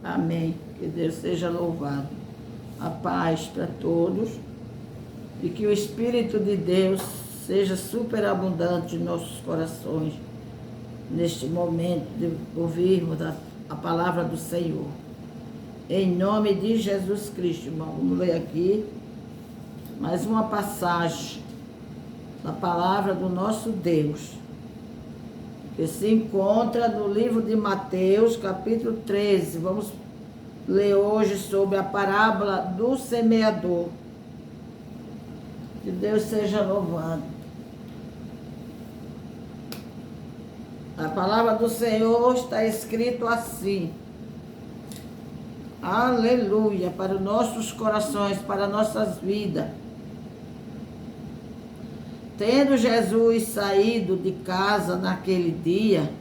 Amém. Que Deus seja louvado. A paz para todos e que o Espírito de Deus seja superabundante em nossos corações neste momento de ouvirmos a palavra do Senhor. Em nome de Jesus Cristo, irmão. Vamos ler aqui mais uma passagem da palavra do nosso Deus, que se encontra no livro de Mateus, capítulo 13. Vamos ler hoje sobre a parábola do semeador. Que Deus seja louvado. A palavra do Senhor está escrito assim. Aleluia, para os nossos corações, para nossas vidas. Tendo Jesus saído de casa naquele dia,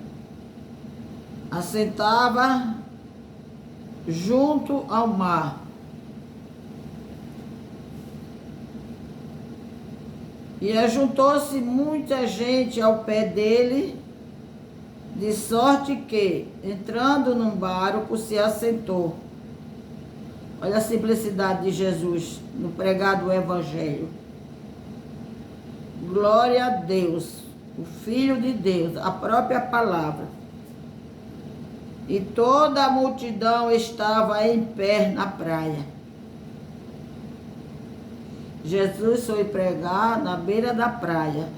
assentava junto ao mar. E ajuntou-se muita gente ao pé dele, de sorte que, entrando num barco, se assentou. Olha a simplicidade de Jesus no pregar do Evangelho. Glória a Deus, o Filho de Deus, a própria palavra. E toda a multidão estava em pé na praia. Jesus foi pregar na beira da praia.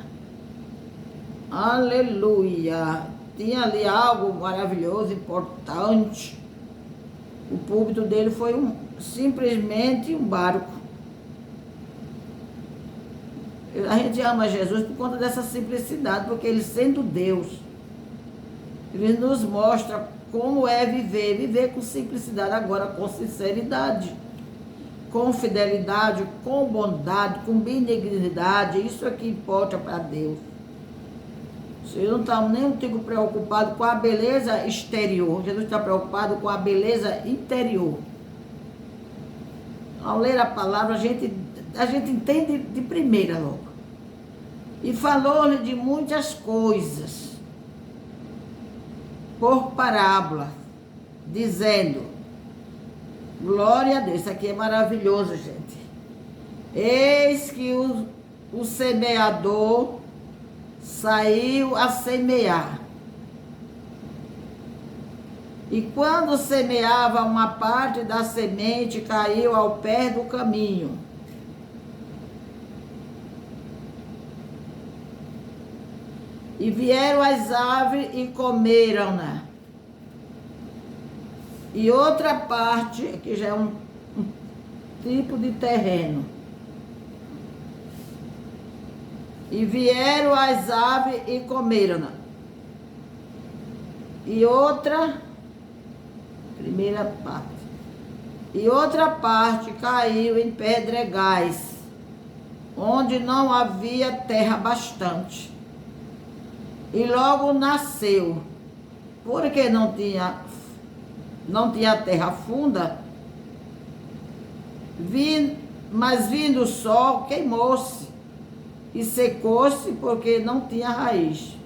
Aleluia! Tinha ali algo maravilhoso, importante. O púlpito dele foi simplesmente um barco. A gente ama Jesus por conta dessa simplicidade, porque ele, sendo Deus, ele nos mostra como é viver com simplicidade, agora com sinceridade, com fidelidade, com bondade, com benignidade. Isso é que importa para Deus. Eu não está nem um tico preocupado com a beleza exterior. Jesus está preocupado com a beleza interior. Ao ler a palavra, a gente entende de primeira logo. E falou-lhe de muitas coisas, por parábola, dizendo, glória a Deus, isso aqui é maravilhoso, gente. Eis que o semeador saiu a semear. E quando semeava, uma parte da semente caiu ao pé do caminho. E vieram as aves e comeram-na. E outra parte, que já é um tipo de terreno. E vieram as aves e comeram-na. E outra, primeira parte. E outra parte caiu em pedregais, onde não havia terra bastante. E logo nasceu, porque não tinha terra funda, mas vindo o sol, queimou-se e secou-se, porque não tinha raiz.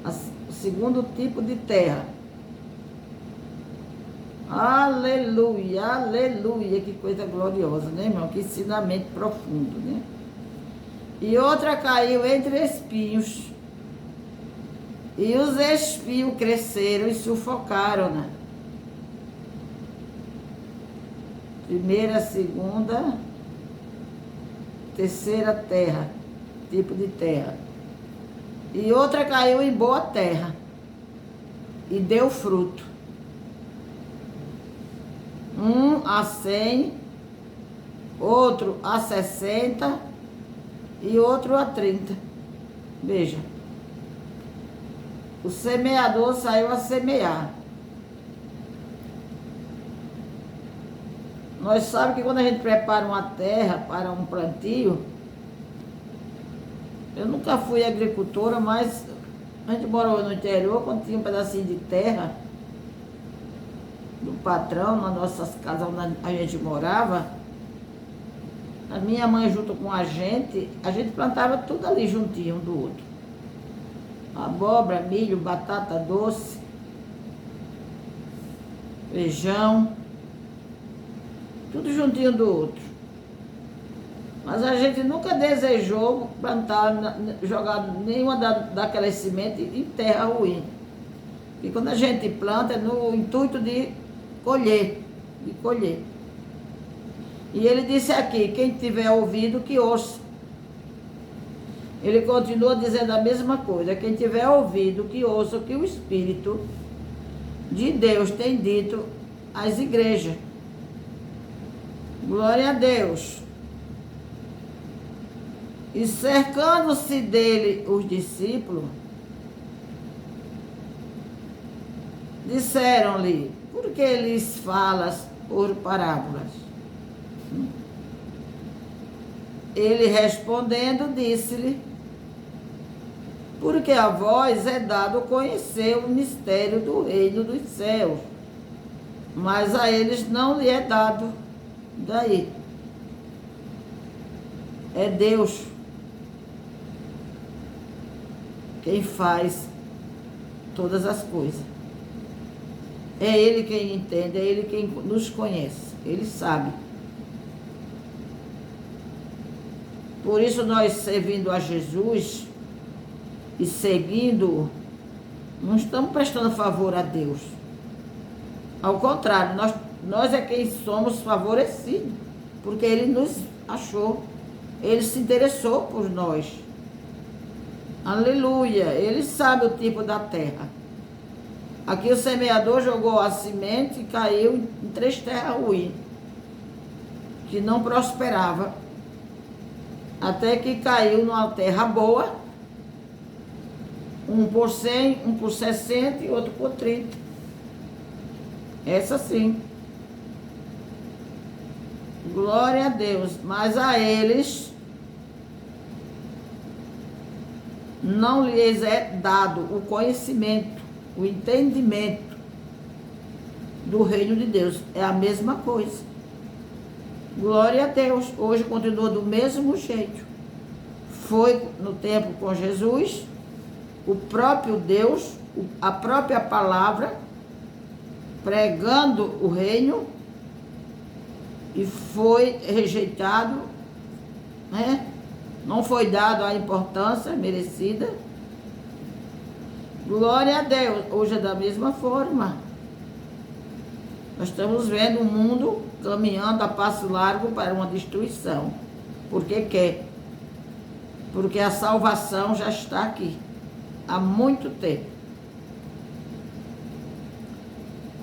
O segundo tipo de terra. Aleluia, aleluia, que coisa gloriosa, né, irmão? Que ensinamento profundo, né? E outra caiu entre espinhos. E os espinhos cresceram e sufocaram, né? Primeira, segunda, terceira terra, tipo de terra. E outra caiu em boa terra e deu fruto. 1 a 100, outro a 60 e outro a 30. Veja. O semeador saiu a semear. Nós sabemos que quando a gente prepara uma terra para um plantio, eu nunca fui agricultora, mas a gente morou no interior, quando tinha um pedacinho de terra do patrão, nas nossas casas onde a gente morava, a minha mãe junto com a gente plantava tudo ali juntinho um do outro. Abóbora, milho, batata doce. feijão, tudo juntinho do outro. Mas a gente nunca desejou plantar, jogar nenhuma daquelas sementes em terra ruim. E quando a gente planta é no intuito de colher, E ele disse aqui, quem tiver ouvido que ouça. Ele continua dizendo a mesma coisa, quem tiver ouvido que ouça o que o Espírito de Deus tem dito às igrejas. Glória a Deus. E cercando-se dele os discípulos, disseram-lhe, por que lhes falas por parábolas? Ele respondendo disse-lhe, porque a vós é dado conhecer o mistério do reino dos céus, mas a eles não lhe é dado. Daí é Deus quem faz todas as coisas. É Ele quem entende, é Ele quem nos conhece, Ele sabe. Por isso nós, servindo a Jesus e seguindo, não estamos prestando favor a Deus. Ao contrário, nós é quem somos favorecidos, porque Ele nos achou, Ele se interessou por nós. Aleluia! Ele sabe o tipo da terra. Aqui o semeador jogou a semente e caiu em 3 terras ruins, que não prosperava, até que caiu numa terra boa, um por 100, um por 60 e outro por 30. Essa sim. Glória a Deus. Mas a eles não lhes é dado o conhecimento, o entendimento do reino de Deus. É a mesma coisa. Glória a Deus. Hoje continua do mesmo jeito. Foi no tempo com Jesus, o próprio Deus, a própria palavra, pregando o reino, e foi rejeitado, né? Não foi dado a importância merecida. Glória a Deus. Hoje é da mesma forma. Nós estamos vendo o mundo caminhando a passo largo para uma destruição. Porque quer. Porque a salvação já está aqui. Há muito tempo.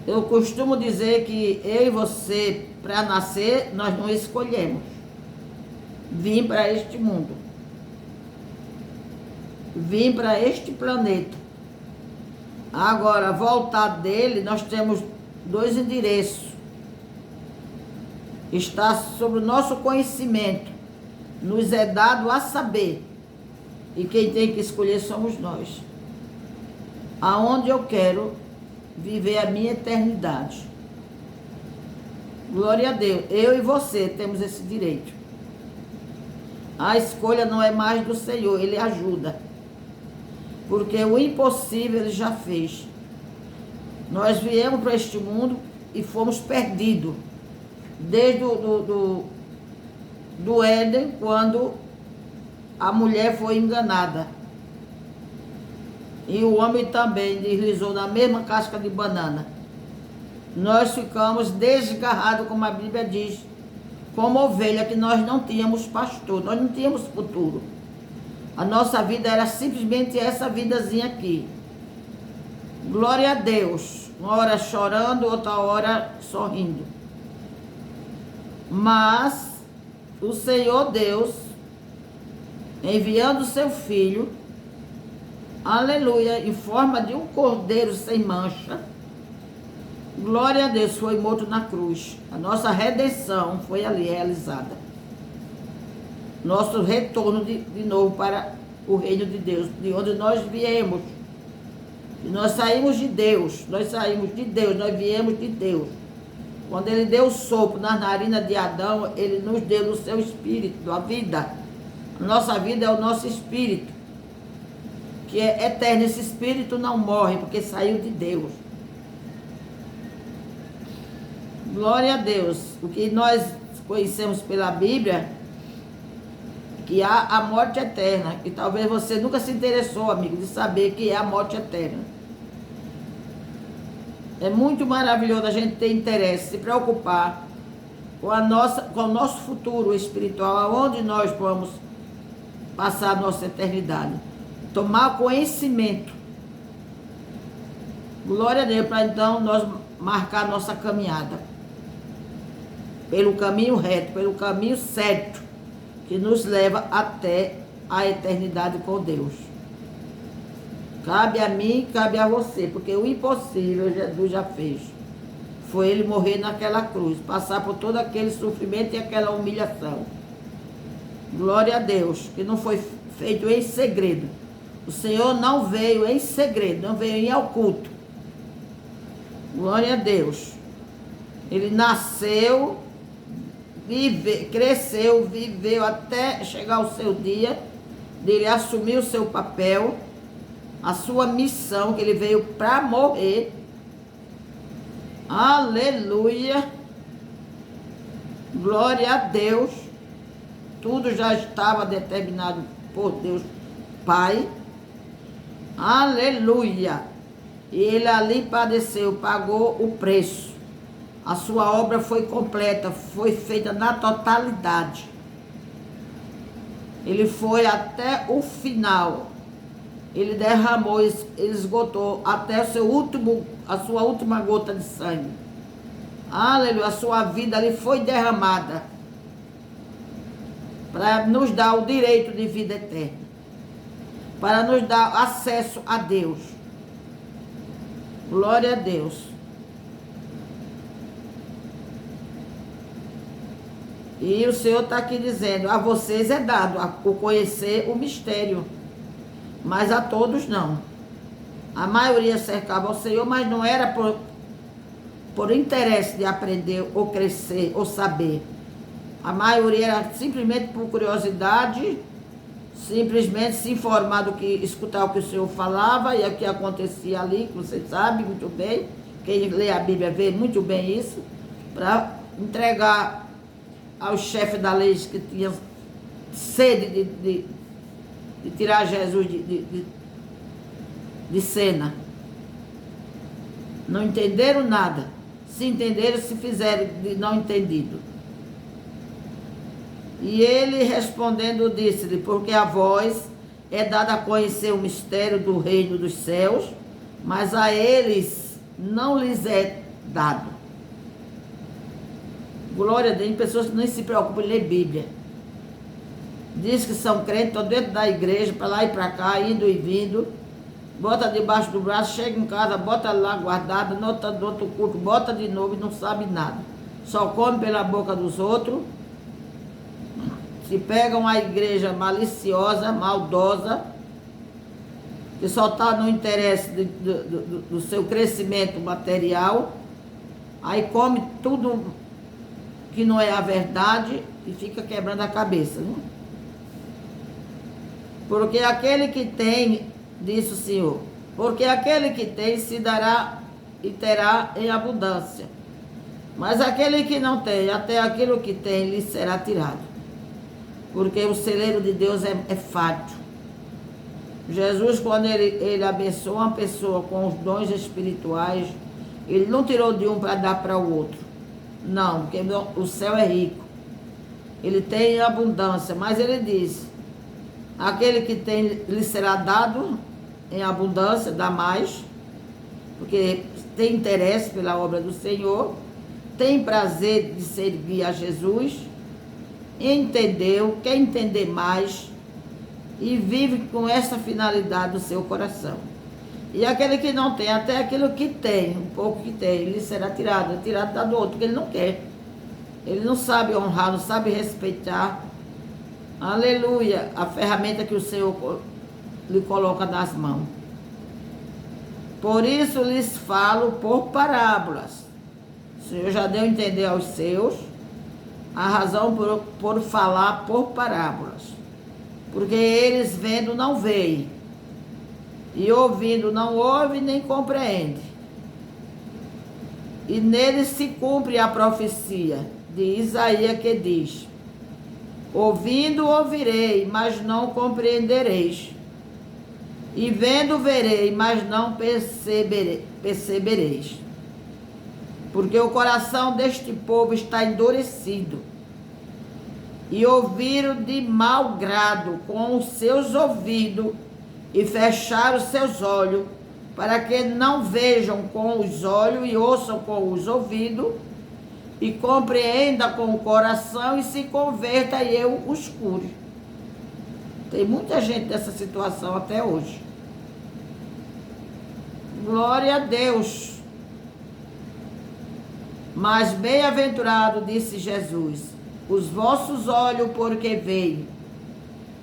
Eu costumo dizer que eu e você, para nascer, nós não escolhemos vir para este mundo. Vir para este planeta. Agora, voltar dele, nós temos 2 endereços. Está sobre o nosso conhecimento. Nos é dado a saber. E quem tem que escolher somos nós. Aonde eu quero viver a minha eternidade. Glória a Deus. Eu e você temos esse direito. A escolha não é mais do Senhor, Ele ajuda. Porque o impossível Ele já fez. Nós viemos para este mundo e fomos perdidos. Desde do Éden, quando a mulher foi enganada. E o homem também deslizou na mesma casca de banana. Nós ficamos desgarrados, como a Bíblia diz, como ovelha, que nós não tínhamos pastor, nós não tínhamos futuro. A nossa vida era simplesmente essa vidazinha aqui. Glória a Deus. Uma hora chorando, outra hora sorrindo. Mas o Senhor Deus, enviando o seu Filho, aleluia, em forma de um cordeiro sem mancha, glória a Deus, foi morto na cruz. A nossa redenção foi ali realizada. Nosso retorno de novo para o reino de Deus, de onde nós viemos. E nós saímos de Deus, nós viemos de Deus. Quando Ele deu o sopro nas narinas de Adão, Ele nos deu no seu espírito, a vida. A nossa vida é o nosso espírito, que é eterno. Esse espírito não morre, porque saiu de Deus. Glória a Deus. O que nós conhecemos pela Bíblia, que há a morte eterna. E talvez você nunca se interessou, amigo, de saber que é a morte eterna. É muito maravilhoso a gente ter interesse, se preocupar com o nosso futuro espiritual, aonde nós vamos passar a nossa eternidade. Tomar conhecimento. Glória a Deus, para então nós marcar a nossa caminhada pelo caminho reto, pelo caminho certo, que nos leva até a eternidade com Deus. Cabe a mim, cabe a você, porque o impossível Jesus já fez. Foi ele morrer naquela cruz, passar por todo aquele sofrimento e aquela humilhação. Glória a Deus, que não foi feito em segredo. O Senhor não veio em segredo, não veio em oculto. Glória a Deus. Ele nasceu, cresceu, viveu até chegar o seu dia dele assumir o seu papel, a sua missão, que ele veio para morrer. Aleluia. Glória a Deus. Tudo já estava determinado por Deus Pai. Aleluia. E ele ali padeceu, pagou o preço. A sua obra foi completa, foi feita na totalidade. Ele foi até o final. Ele derramou, esgotou até a sua última gota de sangue. Aleluia, a sua vida ali foi derramada para nos dar o direito de vida eterna, para nos dar acesso a Deus. Glória a Deus. E o Senhor está aqui dizendo, a vocês é dado o conhecer o mistério, mas a todos não. A maioria cercava o Senhor, mas não era por interesse de aprender, ou crescer, ou saber. A maioria era simplesmente por curiosidade, simplesmente se informar do que, escutar o que o Senhor falava e o que acontecia ali, que você sabe muito bem. Quem lê a Bíblia vê muito bem isso, para entregar aos chefes da lei que tinham sede de tirar Jesus de cena. Não entenderam nada. Se entenderam, se fizeram de não entendido. E ele respondendo disse-lhe, porque a vós é dado a conhecer o mistério do reino dos céus, mas a eles não lhes é dado. Glória a Deus, tem pessoas que nem se preocupam em ler Bíblia. Diz que são crentes, estão dentro da igreja, para lá e para cá, indo e vindo. Bota debaixo do braço, chega em casa, bota lá guardada, no outro culto, bota de novo e não sabe nada. Só come pela boca dos outros. Se pegam a igreja maliciosa, maldosa, que só está no interesse do seu crescimento material, aí come tudo que não é a verdade e fica quebrando a cabeça, né? Porque aquele que tem, disse o Senhor, porque aquele que tem se dará e terá em abundância. Mas aquele que não tem, até aquilo que tem lhe será tirado. Porque o celeiro de Deus é fácil. Jesus, quando ele abençoa uma pessoa com os dons espirituais, ele não tirou de um para dar para o outro. Não, porque o céu é rico. Ele tem abundância, mas ele diz, aquele que tem lhe será dado em abundância, dá mais, porque tem interesse pela obra do Senhor, tem prazer de servir a Jesus, entendeu, quer entender mais e vive com essa finalidade no seu coração. E aquele que não tem, até aquilo que tem, um pouco que tem, ele será tirado do outro, que ele não quer. Ele não sabe honrar, não sabe respeitar. Aleluia, a ferramenta que o Senhor lhe coloca nas mãos. Por isso lhes falo por parábolas. O Senhor já deu a entender aos seus a razão por falar por parábolas. Porque eles vendo não veem, e ouvindo não ouvem nem compreendem. E nele se cumpre a profecia de Isaías que diz: ouvindo ouvirei, mas não compreendereis. E vendo verei, mas não percebereis. Porque o coração deste povo está endurecido. E ouviram de mau grado com os seus ouvidos e fecharam os seus olhos, para que não vejam com os olhos e ouçam com os ouvidos, e compreenda com o coração e se converta e eu os cure. Tem muita gente nessa situação até hoje. Glória a Deus. Mas bem-aventurado, disse Jesus, os vossos olhos porque veem,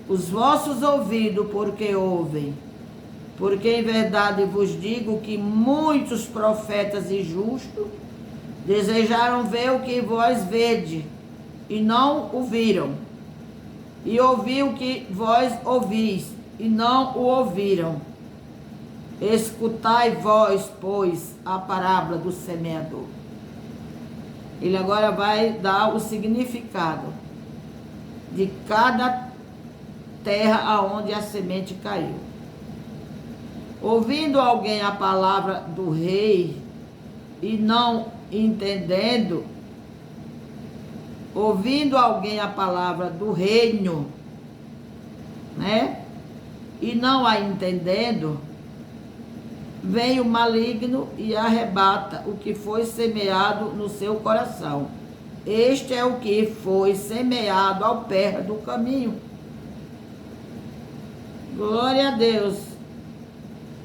os vossos ouvidos porque ouvem. Porque em verdade vos digo que muitos profetas e justos desejaram ver o que vós vede, e não o viram, e ouvir o que vós ouvis, e não o ouviram. Escutai vós, pois, a parábola do semeador. Ele agora vai dar o significado de cada terra aonde a semente caiu. Ouvindo alguém a palavra do rei e não entendendo, ouvindo alguém a palavra do reino, né? E não a entendendo, vem o maligno e arrebata o que foi semeado no seu coração. Este é o que foi semeado ao pé do caminho. Glória a Deus.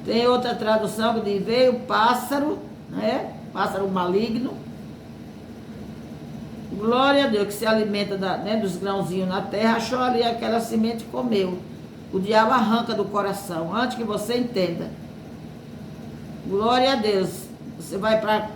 Tem outra tradução que diz: veio o pássaro, né? Pássaro maligno. Glória a Deus, que se alimenta dos grãozinhos na terra, achou ali aquela semente e comeu. O diabo arranca do coração, antes que você entenda. Glória a Deus. Você vai para a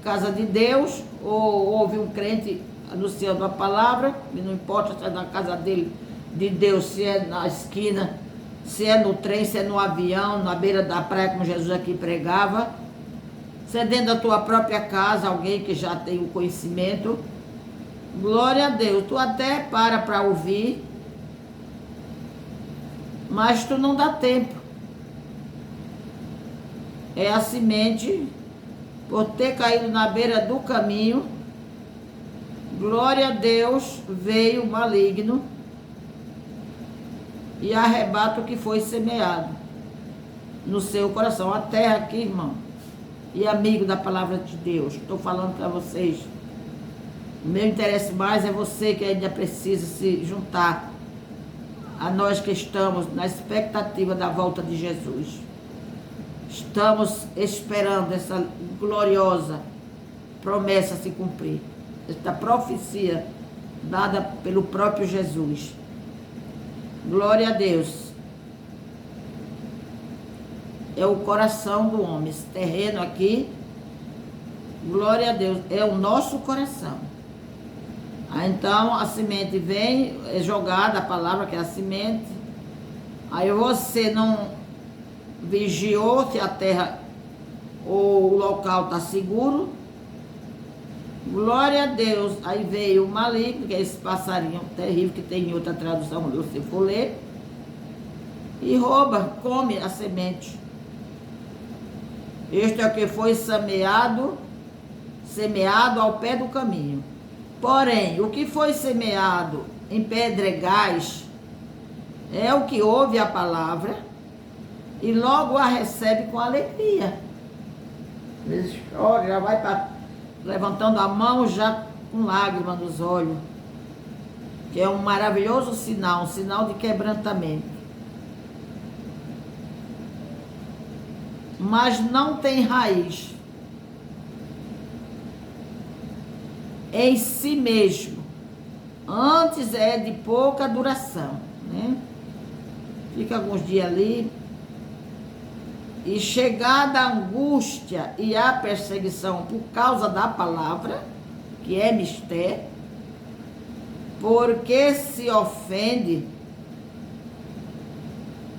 casa de Deus, ou ouve um crente anunciando a palavra, e não importa se é na casa dele, de Deus, se é na esquina, se é no trem, se é no avião, na beira da praia, como Jesus aqui pregava, se é dentro da tua própria casa, alguém que já tem o conhecimento. Glória a Deus. Tu até para ouvir, mas tu não dá tempo. É a semente, por ter caído na beira do caminho, glória a Deus, veio o maligno e arrebata o que foi semeado no seu coração. A terra aqui, irmão, e amigo da palavra de Deus, estou falando para vocês, o meu interesse mais é você que ainda precisa se juntar a nós que estamos na expectativa da volta de Jesus. Estamos esperando essa gloriosa promessa se cumprir, esta profecia dada pelo próprio Jesus. Glória a Deus. É o coração do homem. Esse terreno aqui, glória a Deus, é o nosso coração. Então a semente vem, é jogada, a palavra que é a semente. Aí você não vigiou se a terra ou o local está seguro. Glória a Deus. Aí veio o maligno, que é esse passarinho terrível que tem em outra tradução, quando você for ler, e rouba, come a semente. Este é o que foi semeado ao pé do caminho. Porém, o que foi semeado em pedregais é o que ouve a palavra e logo a recebe com alegria. Às vezes chora, já vai levantando a mão já com lágrimas nos olhos, que é um maravilhoso sinal, um sinal de quebrantamento. Mas não tem raiz em si mesmo, antes é de pouca duração, né? Fica alguns dias ali, e chegada a angústia e a perseguição por causa da palavra, que é mistério, porque se ofende,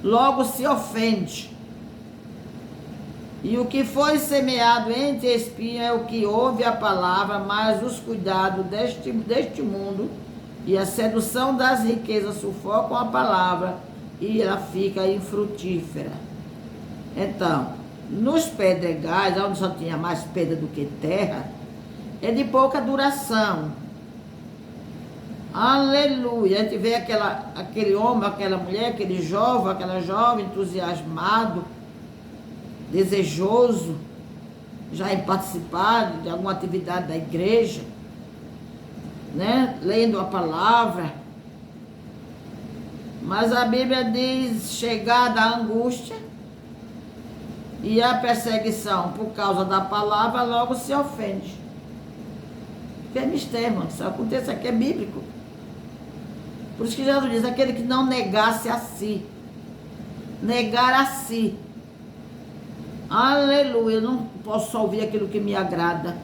logo se ofende. E o que foi semeado entre espinhos é o que ouve a palavra, mas os cuidados deste mundo e a sedução das riquezas sufocam a palavra e ela fica infrutífera. Então, nos pedregais, onde só tinha mais pedra do que terra, é de pouca duração. Aleluia! A gente vê aquele homem, aquela mulher, aquela jovem entusiasmado, desejoso, já em participar de alguma atividade da igreja, né? Lendo a palavra. Mas a Bíblia diz, chegada a angústia e a perseguição por causa da palavra, logo se ofende. Que é mistério, mano. Isso acontece aqui, é bíblico. Por isso que Jesus diz, aquele que não negasse a si. Negar a si. Aleluia, eu não posso só ouvir aquilo que me agrada.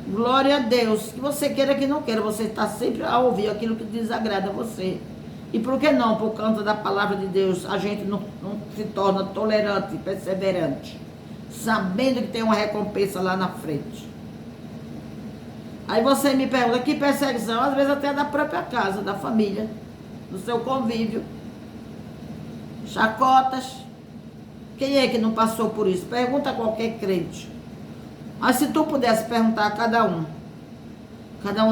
Glória a Deus. Que você queira que não queira, você está sempre a ouvir aquilo que desagrada a você. E por que não? Por causa da palavra de Deus, a gente não se torna tolerante, perseverante, sabendo que tem uma recompensa lá na frente. Aí você me pergunta, que perseguição? Às vezes até da própria casa, da família, do seu convívio. Chacotas. Quem é que não passou por isso? Pergunta a qualquer crente. Mas se tu pudesse perguntar a cada um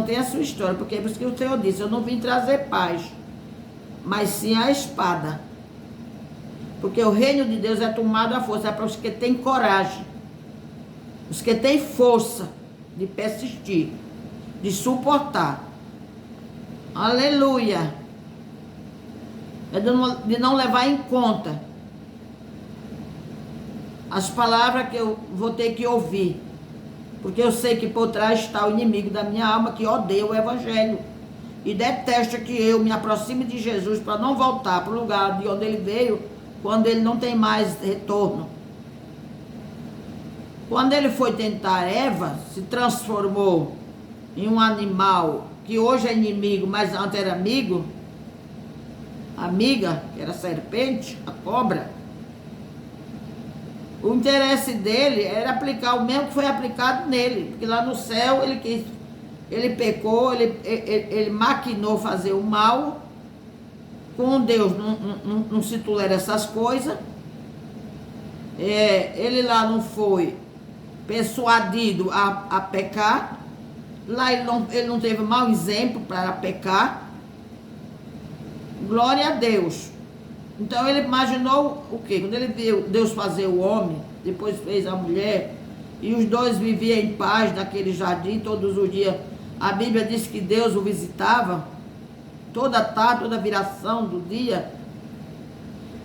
tem a sua história, porque é por isso que o Senhor disse, eu não vim trazer paz, mas sim a espada. Porque o reino de Deus é tomado à força, é para os que têm coragem, os que têm força de persistir, de suportar. Aleluia! É de não levar em conta as palavras que eu vou ter que ouvir, porque eu sei que por trás está o inimigo da minha alma, que odeia o evangelho e detesta que eu me aproxime de Jesus para não voltar para o lugar de onde ele veio, quando ele não tem mais retorno. Quando ele foi tentar Eva, se transformou em um animal que hoje é inimigo, mas antes era amigo, amiga, que era a serpente, a cobra. O interesse dele era aplicar o mesmo que foi aplicado nele, porque lá no céu ele pecou, ele maquinou fazer o mal. Com Deus não se tolera essas coisas. Ele lá não foi persuadido a pecar. Lá ele não teve mau exemplo para pecar. Glória a Deus. Então ele imaginou o quê? Quando ele viu Deus fazer o homem, depois fez a mulher, e os dois viviam em paz naquele jardim todos os dias. A Bíblia diz que Deus o visitava toda tarde, toda viração do dia.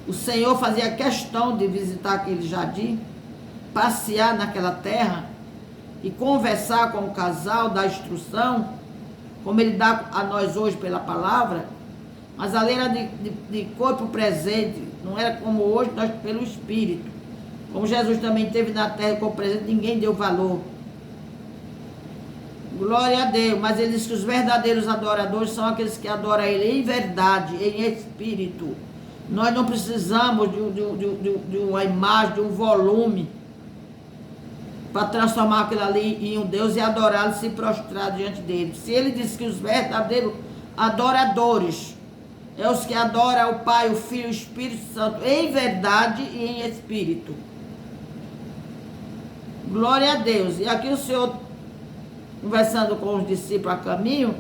O Senhor fazia questão de visitar aquele jardim, passear naquela terra e conversar com o casal, dar instrução, como ele dá a nós hoje pela palavra. Mas ali era de corpo presente, não era como hoje, nós pelo Espírito. Como Jesus também teve na terra corpo presente, ninguém deu valor. Glória a Deus. Mas ele diz que os verdadeiros adoradores são aqueles que adoram Ele em verdade, em espírito. Nós não precisamos de uma imagem, de um volume, para transformar aquilo ali em um Deus e adorá-lo e se prostrar diante dele. Se ele diz que os verdadeiros adoradores é os que adoram o Pai, o Filho e o Espírito Santo em verdade e em espírito. Glória a Deus. E aqui o Senhor, conversando com os discípulos a caminho,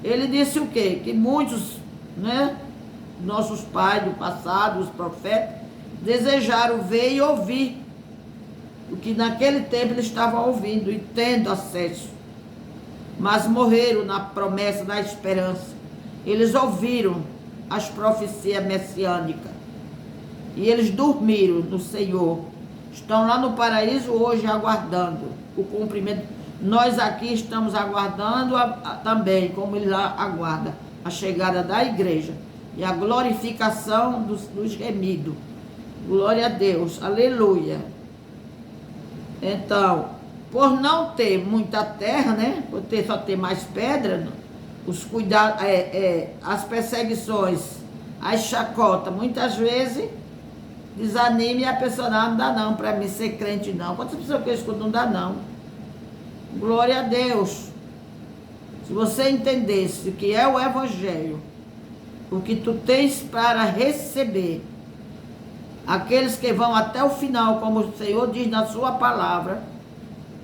ele disse o quê? Que muitos, né, nossos pais do passado, os profetas, desejaram ver e ouvir o que naquele tempo eles estavam ouvindo e tendo acesso, mas morreram na promessa, na esperança. Eles ouviram as profecias messiânicas e eles dormiram no Senhor. Estão lá no paraíso hoje aguardando o cumprimento. Nós aqui estamos aguardando também, como ele lá aguarda, a chegada da igreja e a glorificação dos remidos. Glória a Deus, aleluia. Então, por não ter muita terra, né, por só ter mais pedra, os cuidados, as perseguições, as chacotas, muitas vezes desanime e a pessoa não dá não para mim ser crente não. Quantas pessoas que eu escuto não dá não? Glória a Deus. Se você entendesse o que é o Evangelho, o que tu tens para receber, aqueles que vão até o final, como o Senhor diz na sua palavra,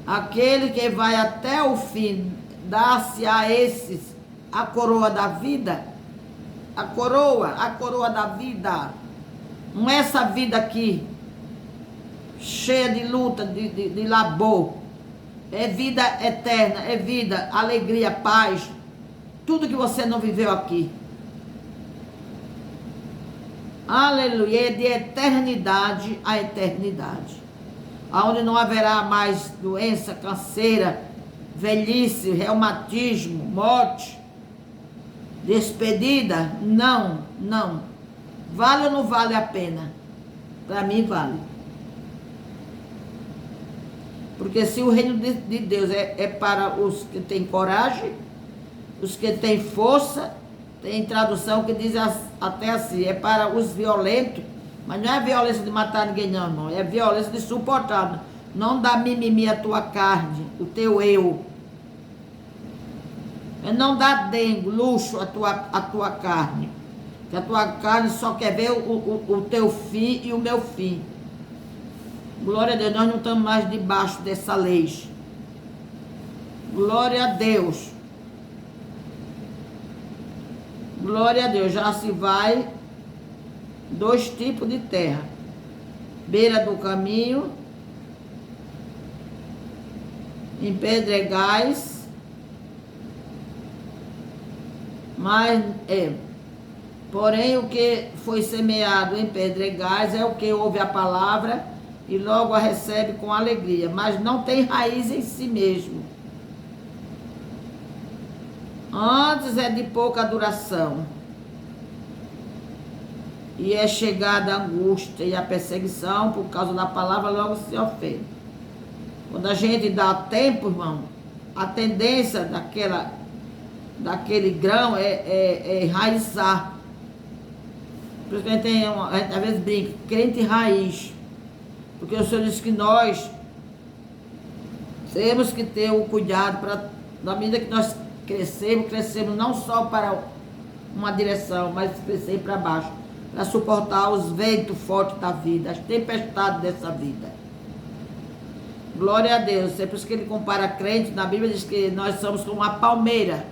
aquele que vai até o fim, dá-se a esses a coroa da vida, a coroa da vida. Não é essa vida aqui, cheia de luta, de labor. É vida eterna, é vida, alegria, paz. Tudo que você não viveu aqui. Aleluia, é de eternidade a eternidade. Onde não haverá mais doença, canseira, velhice, reumatismo, morte, despedida. Não, não. Vale ou não vale a pena? Para mim vale. Porque se o reino de Deus é para os que têm coragem, os que têm força, tem tradução que diz até assim, é para os violentos, mas não é violência de matar ninguém não, irmão, é violência de suportar. Não dá mimimi a tua carne, o teu eu. Não dá dengo, luxo a tua carne. Que a tua carne só quer ver o teu fim e o meu fim. Glória a Deus, nós não estamos mais debaixo dessa lei. Glória a Deus. Glória a Deus, já se vai 2 tipos de terra. Beira do caminho, em pedregais, mas porém o que foi semeado em pedregais é o que ouve a palavra e logo a recebe com alegria, mas não tem raiz em si mesmo. Antes é de pouca duração. E é chegada a angústia e a perseguição, por causa da palavra, logo se ofende. Quando a gente dá tempo, irmão, a tendência daquele grão é enraizar. Por isso que a gente às vezes brinca, crente raiz. Porque o Senhor disse que nós temos que ter o cuidado para, na medida que nós crescemos não só para uma direção, mas crescer para baixo, para suportar os ventos fortes da vida, as tempestades dessa vida. Glória a Deus. É por isso que ele compara crente, na Bíblia diz que nós somos como uma palmeira,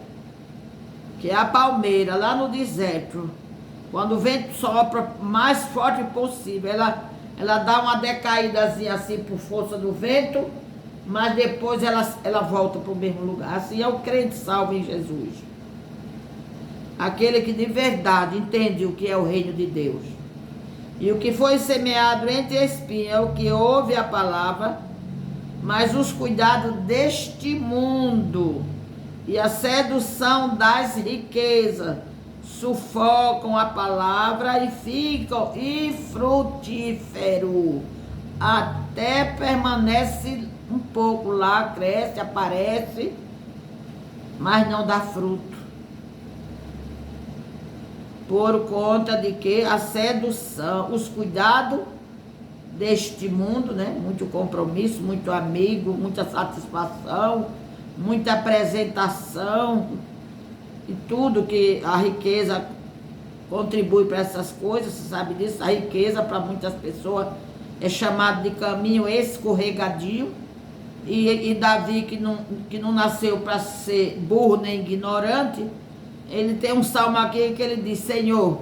que é a palmeira lá no deserto. Quando o vento sopra mais forte possível, ela dá uma decaídazinha assim por força do vento, mas depois ela volta para o mesmo lugar. Assim é o crente salvo em Jesus. Aquele que de verdade entende o que é o reino de Deus. E o que foi semeado entre espinhos é o que ouve a palavra, mas os cuidados deste mundo e a sedução das riquezas sufocam a palavra e ficam infrutíferos. Até permanece um pouco lá, cresce, aparece, mas não dá fruto. Por conta de que a sedução, os cuidados deste mundo, né? Muito compromisso, muito amigo, muita satisfação, muita apresentação e tudo que a riqueza contribui para essas coisas, você sabe disso. A riqueza para muitas pessoas é chamado de caminho escorregadio. E Davi, que não nasceu para ser burro nem ignorante, ele tem um salmo aqui que ele diz: Senhor,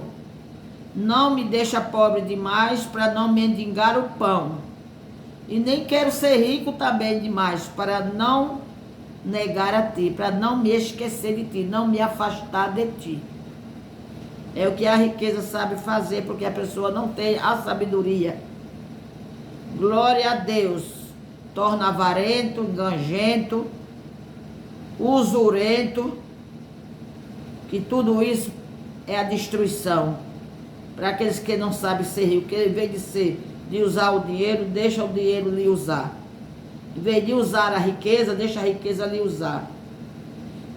não me deixa pobre demais para não mendigar o pão, e nem quero ser rico também demais para não negar a ti, para não me esquecer de ti, não me afastar de ti. É o que a riqueza sabe fazer, porque a pessoa não tem a sabedoria. Glória a Deus. Torna avarento, engangento, usurento, que tudo isso é a destruição. Para aqueles que não sabem ser rico, que em vez de usar o dinheiro, deixa o dinheiro lhe usar. Em vez de usar a riqueza, deixa a riqueza lhe usar.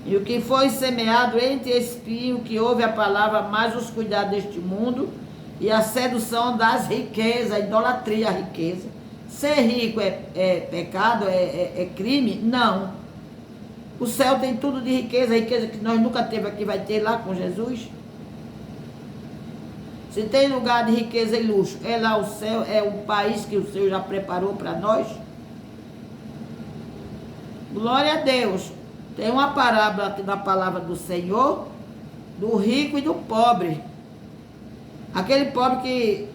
E o que foi semeado entre espinhos, que ouve a palavra, mais os cuidados deste mundo, e a sedução das riquezas, a idolatria à riqueza. Ser rico é pecado, é crime? Não. O céu tem tudo de riqueza, riqueza que nós nunca teve aqui, vai ter lá com Jesus. Se tem lugar de riqueza e luxo, é lá o céu, é o país que o Senhor já preparou para nós. Glória a Deus. Tem uma parábola aqui na palavra do Senhor, do rico e do pobre. Aquele pobre que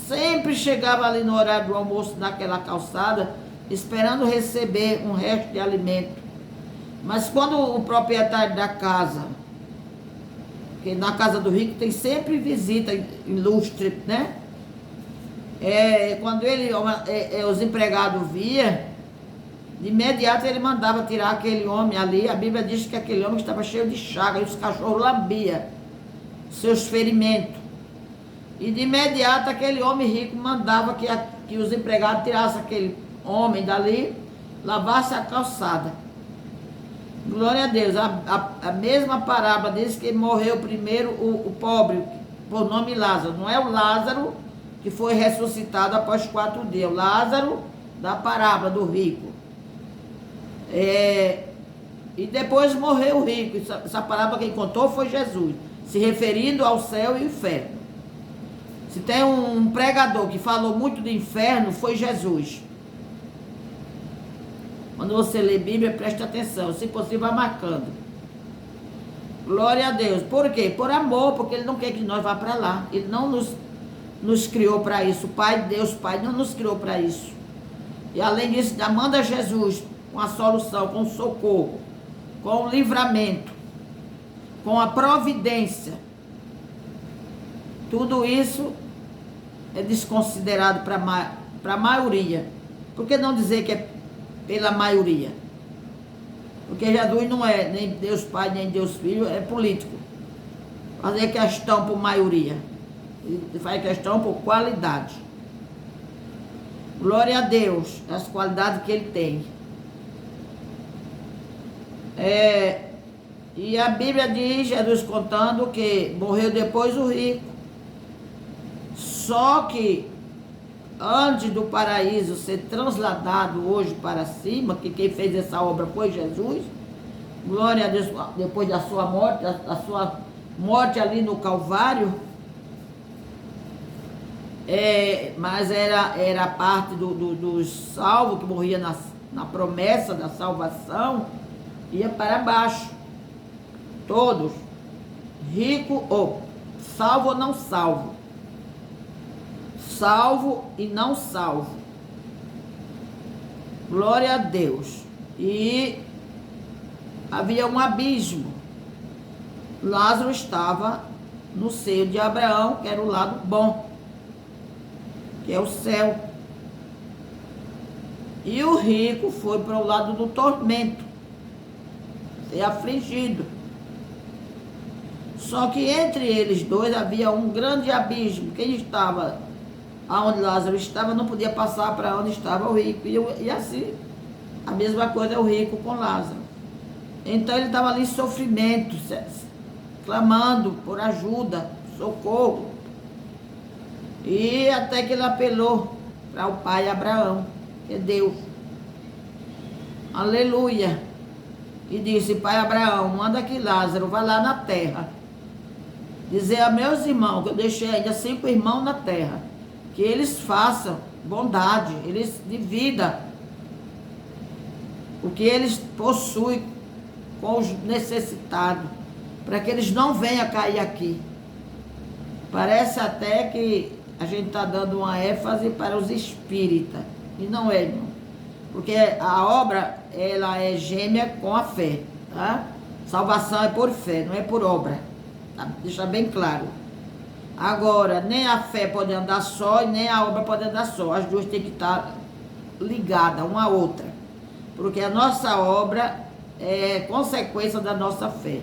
sempre chegava ali no horário do almoço, naquela calçada, esperando receber um resto de alimento. Mas quando o proprietário da casa, que na casa do rico tem sempre visita ilustre, né? Quando os empregados via, de imediato ele mandava tirar aquele homem ali. A Bíblia diz que aquele homem estava cheio de chaga e os cachorros lambiam seus ferimentos. E de imediato aquele homem rico mandava que os empregados tirassem aquele homem dali, lavassem a calçada. Glória a Deus. A mesma parábola diz que morreu primeiro o pobre, por nome Lázaro. Não é o Lázaro que foi ressuscitado após 4 dias. O Lázaro da parábola do rico. E depois morreu o rico. Essa parábola quem contou foi Jesus, se referindo ao céu e ao inferno. Se tem um pregador que falou muito do inferno, foi Jesus. Quando você lê Bíblia, preste atenção. Se possível, vá marcando. Glória a Deus. Por quê? Por amor, porque Ele não quer que nós vá para lá. Ele não nos criou para isso. O Pai, Deus Pai, não nos criou para isso. E além disso, ainda manda Jesus com a solução, com o socorro, com o livramento, com a providência. Tudo isso é desconsiderado para a maioria. Por que não dizer que é pela maioria? Porque Jesus não é nem Deus Pai, nem Deus Filho, é político. Fazer questão por maioria. Ele faz questão por qualidade. Glória a Deus, as qualidades que Ele tem. E a Bíblia diz, Jesus contando, que morreu depois o rico. Só que antes do paraíso ser transladado hoje para cima, que quem fez essa obra foi Jesus, glória a Deus, depois da sua morte, da sua morte ali no Calvário, mas era a parte dos salvos que morria na promessa da salvação, ia para baixo, todos, rico ou salvo ou não salvo. Salvo e não salvo. Glória a Deus. E havia um abismo. Lázaro estava no seio de Abraão, que era o lado bom, que é o céu. E o rico foi para o lado do tormento, ser afligido. Só que entre eles dois havia um grande abismo. Quem estava aonde Lázaro estava não podia passar para onde estava o rico. E assim, a mesma coisa é o rico com Lázaro. Então ele estava ali em sofrimento, clamando por ajuda, socorro. E até que ele apelou para o pai Abraão, que é Deus. Aleluia. E disse: Pai Abraão, manda que Lázaro vá lá na terra dizer a meus irmãos, que eu deixei ainda 5 irmãos na terra, que eles façam bondade, eles dividam o que eles possuem com os necessitados, para que eles não venham cair aqui. Parece até que a gente está dando uma ênfase para os espíritas, e não é, irmão. Porque a obra, ela é gêmea com a fé, tá? Salvação é por fé, não é por obra, tá? Deixa bem claro. Agora, nem a fé pode andar só e nem a obra pode andar só. As duas têm que estar ligadas uma à outra. Porque a nossa obra é consequência da nossa fé.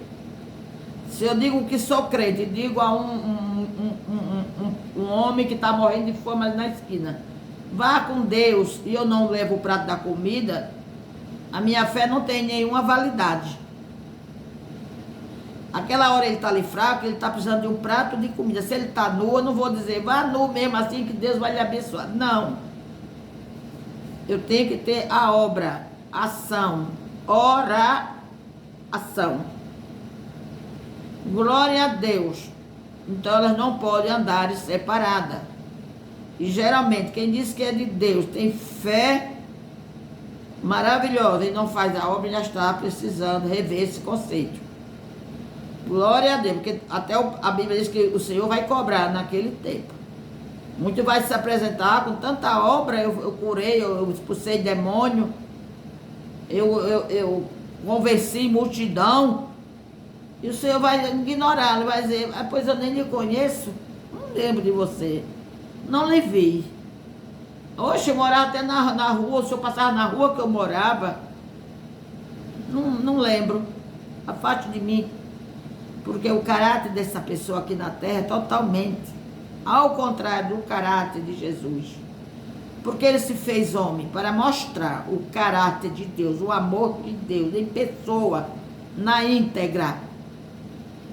Se eu digo que sou crente, digo a um homem que está morrendo de fome ali na esquina: vá com Deus, e eu não levo o prato da comida, a minha fé não tem nenhuma validade. Aquela hora ele está ali fraco, ele está precisando de um prato de comida. Se ele está nu, eu não vou dizer, vá nu mesmo assim que Deus vai lhe abençoar. Não. Eu tenho que ter a obra, ação, ação. Glória a Deus. Então elas não podem andar separadas. E geralmente quem diz que é de Deus tem fé maravilhosa e não faz a obra, já está precisando rever esse conceito. Glória a Deus, porque até a Bíblia diz que o Senhor vai cobrar naquele tempo. Muito vai se apresentar com tanta obra, eu curei, eu expulsei demônio, eu convenci multidão, e o Senhor vai ignorar, ele vai dizer, pois eu nem lhe conheço, não lembro de você, não lhe vi. Oxe, eu morava até na rua, o Senhor passava na rua que eu morava, não lembro, afaste de mim. Porque o caráter dessa pessoa aqui na terra é totalmente ao contrário do caráter de Jesus. Porque ele se fez homem para mostrar o caráter de Deus, o amor de Deus em pessoa, na íntegra.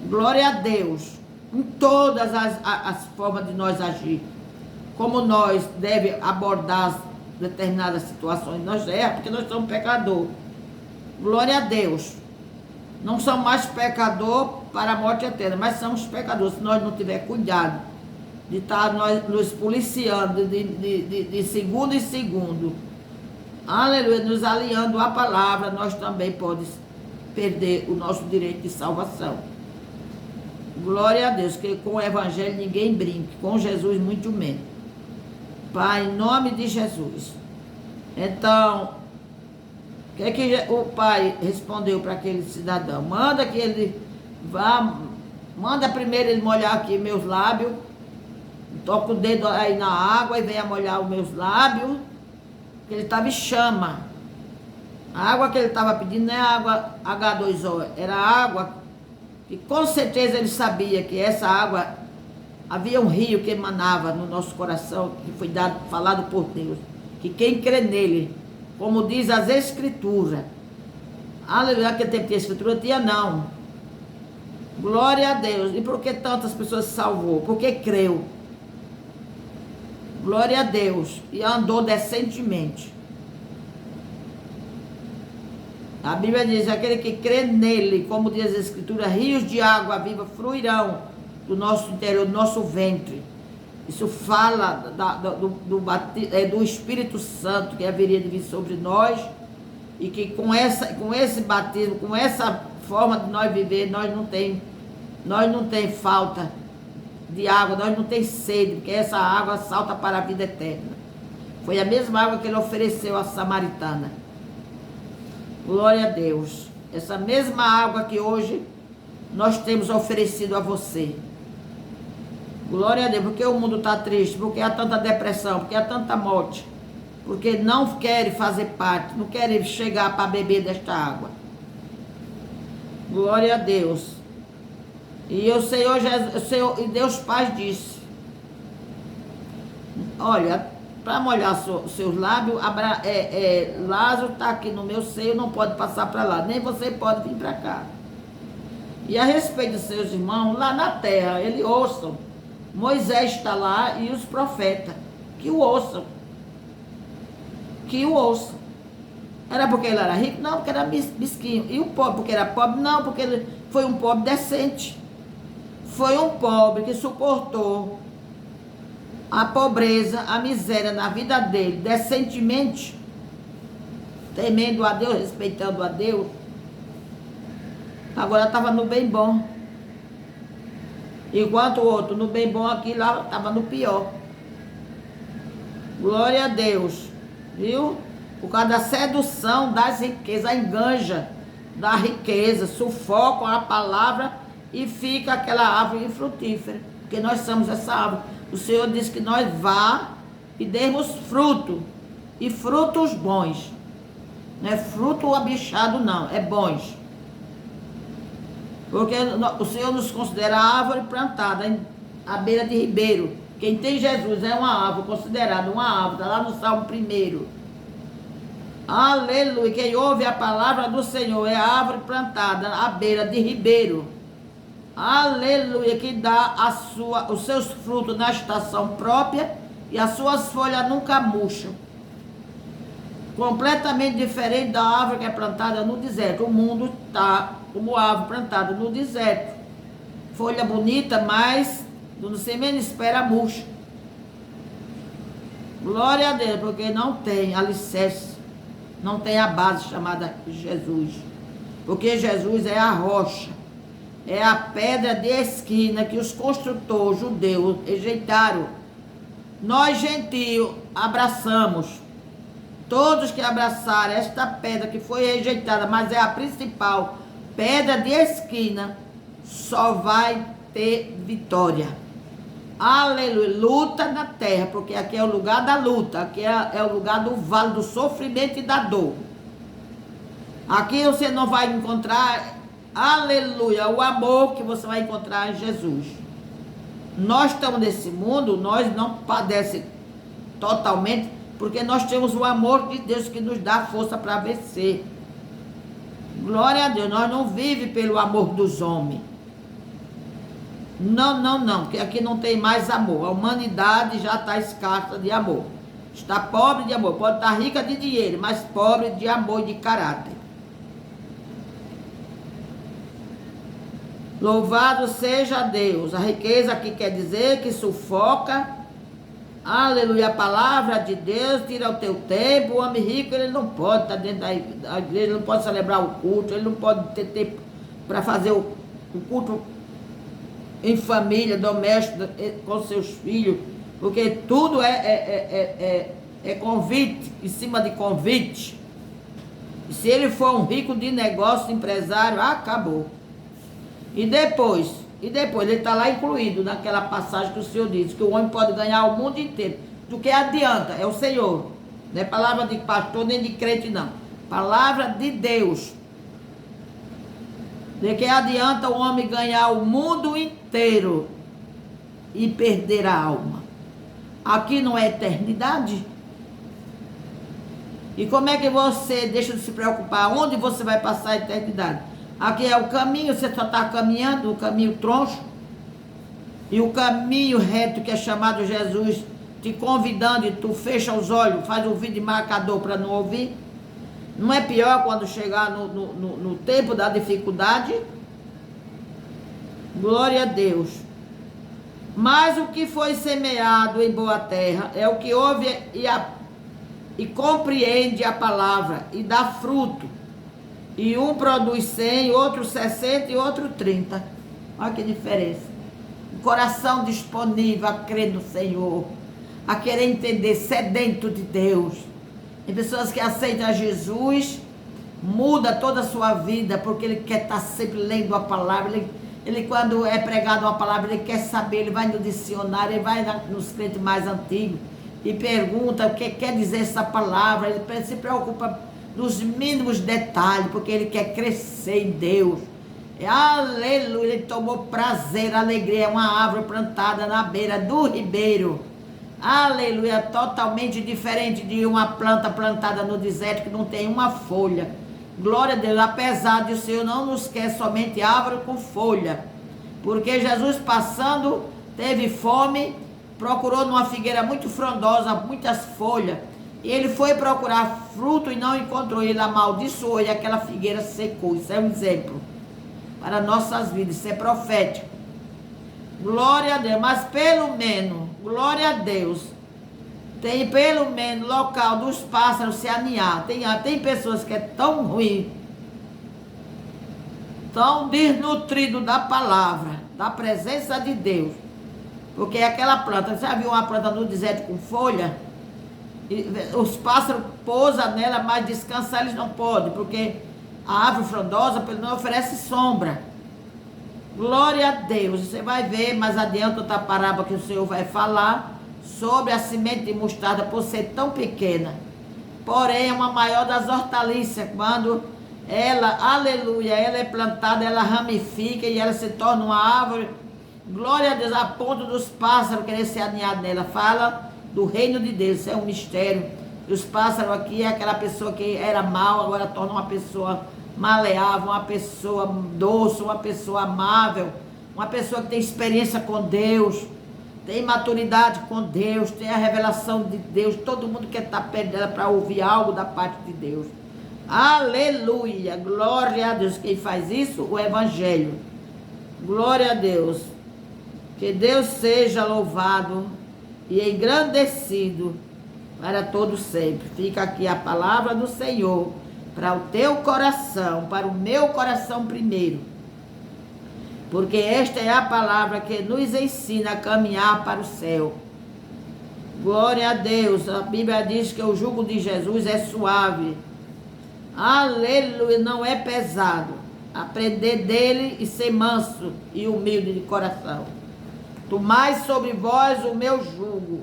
Glória a Deus, em todas as formas de nós agir. Como nós devemos abordar determinadas situações. Nós erramos porque nós somos pecadores. Glória a Deus. Não somos mais pecador para a morte eterna, mas somos pecadores se nós não tivermos cuidado de estar nos policiando de segundo em segundo. Aleluia, nos aliando à palavra, nós também podemos perder o nosso direito de salvação. Glória a Deus, que com o evangelho ninguém brinque, com Jesus muito menos. Pai, em nome de Jesus. Então, o que o pai respondeu para aquele cidadão? Manda que ele vá, manda primeiro ele molhar aqui meus lábios, toca o dedo aí na água e venha molhar os meus lábios, que ele estava em chama. A água que ele estava pedindo não é água H2O, era água que com certeza ele sabia que essa água, havia um rio que emanava no nosso coração, que foi falado por Deus, que quem crê nele, como diz as Escrituras. Aleluia, que tempo tinha Escritura? Tinha não. Glória a Deus. E por que tantas pessoas se salvou? Porque creu. Glória a Deus. E andou decentemente. A Bíblia diz, aquele que crê nele, como diz a Escritura, rios de água viva fluirão do nosso interior, do nosso ventre. Isso fala do Espírito Santo que haveria de vir sobre nós e que com esse batismo, com essa forma de nós viver, nós não tem falta de água, nós não tem sede, porque essa água salta para a vida eterna. Foi a mesma água que ele ofereceu à samaritana. Glória a Deus. Essa mesma água que hoje nós temos oferecido a você. Glória a Deus, porque o mundo está triste, porque há tanta depressão, porque há tanta morte, porque não querem fazer parte, não querem chegar para beber desta água. Glória a Deus. E o Senhor e Deus Pai disse, olha, para molhar seus lábios, Lázaro está aqui no meu seio, não pode passar para lá, nem você pode vir para cá. E a respeito dos seus irmãos, lá na terra, eles ouçam. Moisés está lá e os profetas, que o ouçam. Que o ouçam. Era porque ele era rico? Não, porque era mesquinho. E o pobre, porque era pobre? Não, porque ele foi um pobre decente. Foi um pobre que suportou a pobreza, a miséria na vida dele, decentemente, temendo a Deus, respeitando a Deus. Agora estava no bem bom. Enquanto o outro no bem bom aqui, lá estava no pior. Glória a Deus. Viu? Por causa da sedução das riquezas, a enganja da riqueza, sufocam a palavra e fica aquela árvore infrutífera. Porque nós somos essa árvore. O Senhor disse que nós vá e demos fruto. E frutos bons. Não é fruto abichado, não. É bons. Porque o Senhor nos considera árvore plantada à beira de ribeiro. Quem tem Jesus é uma árvore, considerada uma árvore. Está lá no Salmo 1. Aleluia. Quem ouve a palavra do Senhor é a árvore plantada à beira de ribeiro. aleluia, que dá os seus frutos na estação própria e as suas folhas nunca murcham. Completamente diferente da árvore que é plantada no deserto. O mundo está como árvore plantada no deserto. Folha bonita, mas quando você menos espera, murcha. Glória a Deus, porque não tem alicerce, não tem a base chamada Jesus. Porque Jesus é a rocha, é a pedra de esquina que os construtores judeus rejeitaram. Nós, gentios, abraçamos. Todos que abraçaram esta pedra que foi rejeitada, mas é a principal pedra de esquina, só vai ter vitória. Aleluia. Luta na terra, porque aqui é o lugar da luta, aqui é o lugar do vale do sofrimento e da dor. Aqui você não vai encontrar, aleluia, o amor que você vai encontrar em Jesus. Nós estamos nesse mundo, nós não padecemos totalmente, porque nós temos o amor de Deus que nos dá força para vencer. Glória a Deus, nós não vivemos pelo amor dos homens. Não, porque aqui não tem mais amor. A humanidade já está escassa de amor. Está pobre de amor, pode estar rica de dinheiro, mas pobre de amor e de caráter. Louvado seja Deus. A riqueza aqui quer dizer que sufoca. Aleluia, a palavra de Deus tira o teu tempo. O homem rico, ele não pode estar dentro da igreja, ele não pode celebrar o culto, ele não pode ter tempo para fazer o culto em família, doméstico, com seus filhos, porque tudo é convite, em cima de convite. E se ele for um rico de negócio, empresário, acabou. E depois ele está lá incluído naquela passagem que o Senhor diz, que o homem pode ganhar o mundo inteiro. Do que adianta? É o Senhor. Não é palavra de pastor nem de crente, não. Palavra de Deus. De que adianta o homem ganhar o mundo inteiro e perder a alma? Aqui não é eternidade? E como é que você deixa de se preocupar? Onde você vai passar a eternidade? Aqui é o caminho, você só está caminhando, o caminho troncho. E o caminho reto que é chamado Jesus, te convidando e tu fecha os olhos, faz o vídeo de marcador para não ouvir. Não é pior quando chegar no tempo da dificuldade? Glória a Deus. Mas o que foi semeado em boa terra é o que ouve e compreende a palavra e dá fruto. E um produz 100, outro 60 e outro 30. Olha que diferença. Um coração disponível a crer no Senhor, a querer entender, sedento de Deus. Tem pessoas que aceitam Jesus, muda toda a sua vida, porque ele quer estar sempre lendo a palavra. Ele quando é pregado uma palavra, ele quer saber, ele vai no dicionário, ele vai nos crentes mais antigos e pergunta o que quer dizer essa palavra. Ele se preocupa nos mínimos detalhes, porque ele quer crescer em Deus. Aleluia, ele tomou prazer, alegria, é uma árvore plantada na beira do ribeiro. Aleluia, totalmente diferente de uma planta plantada no deserto que não tem uma folha. Glória a Deus, apesar de o Senhor não nos quer somente árvore com folha. Porque Jesus passando, teve fome, procurou numa figueira muito frondosa, muitas folhas. E ele foi procurar fruto e não encontrou. Ele amaldiçoou e aquela figueira secou. Isso é um exemplo para nossas vidas, isso é profético. Glória a Deus, mas pelo menos, glória a Deus, tem pelo menos local dos pássaros se aninhar. Tem pessoas que é tão ruim, tão desnutrido da palavra, da presença de Deus. Porque aquela planta, você já viu uma planta no deserto com folha? E os pássaros pousam nela, mas descansar eles não podem, porque a árvore frondosa não oferece sombra. Glória a Deus. Você vai ver mais adiante outra parábola que o Senhor vai falar sobre a semente de mostarda por ser tão pequena. Porém, é uma maior das hortaliças. Quando ela, aleluia, ela é plantada, ela ramifica e ela se torna uma árvore. Glória a Deus, a ponto dos pássaros querer se aninhar nela. Fala do reino de Deus, isso é um mistério. E os pássaros aqui é aquela pessoa que era mal, agora torna uma pessoa maleável, uma pessoa doce, uma pessoa amável, uma pessoa que tem experiência com Deus, tem maturidade com Deus, tem a revelação de Deus. Todo mundo quer estar perto dela para ouvir algo da parte de Deus. Aleluia, glória a Deus. Quem faz isso? O Evangelho. Glória a Deus. Que Deus seja louvado e engrandecido para todo sempre. Fica aqui a palavra do Senhor para o teu coração, para o meu coração primeiro. Porque esta é a palavra que nos ensina a caminhar para o céu. Glória a Deus. A Bíblia diz que o jugo de Jesus é suave. Aleluia, não é pesado. Aprender dele e ser manso e humilde de coração. Tomai sobre vós o meu jugo.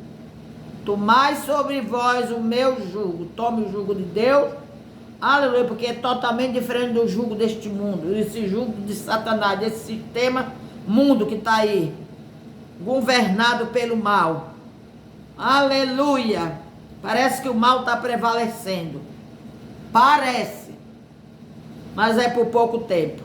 Tomai sobre vós o meu jugo. Tome o jugo de Deus. Aleluia, porque é totalmente diferente do jugo deste mundo. Esse jugo de Satanás, desse sistema mundo que está aí, governado pelo mal. Aleluia. Parece que o mal está prevalecendo. Parece. Mas é por pouco tempo.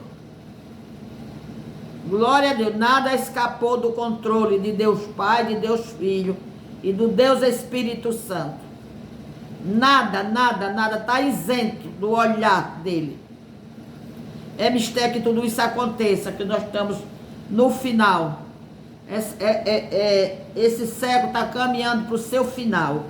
Glória a Deus. Nada escapou do controle de Deus Pai, de Deus Filho e do Deus Espírito Santo. Nada, nada, nada está isento do olhar dele. É mistério que tudo isso aconteça, que nós estamos no final. Esse século está caminhando para o seu final.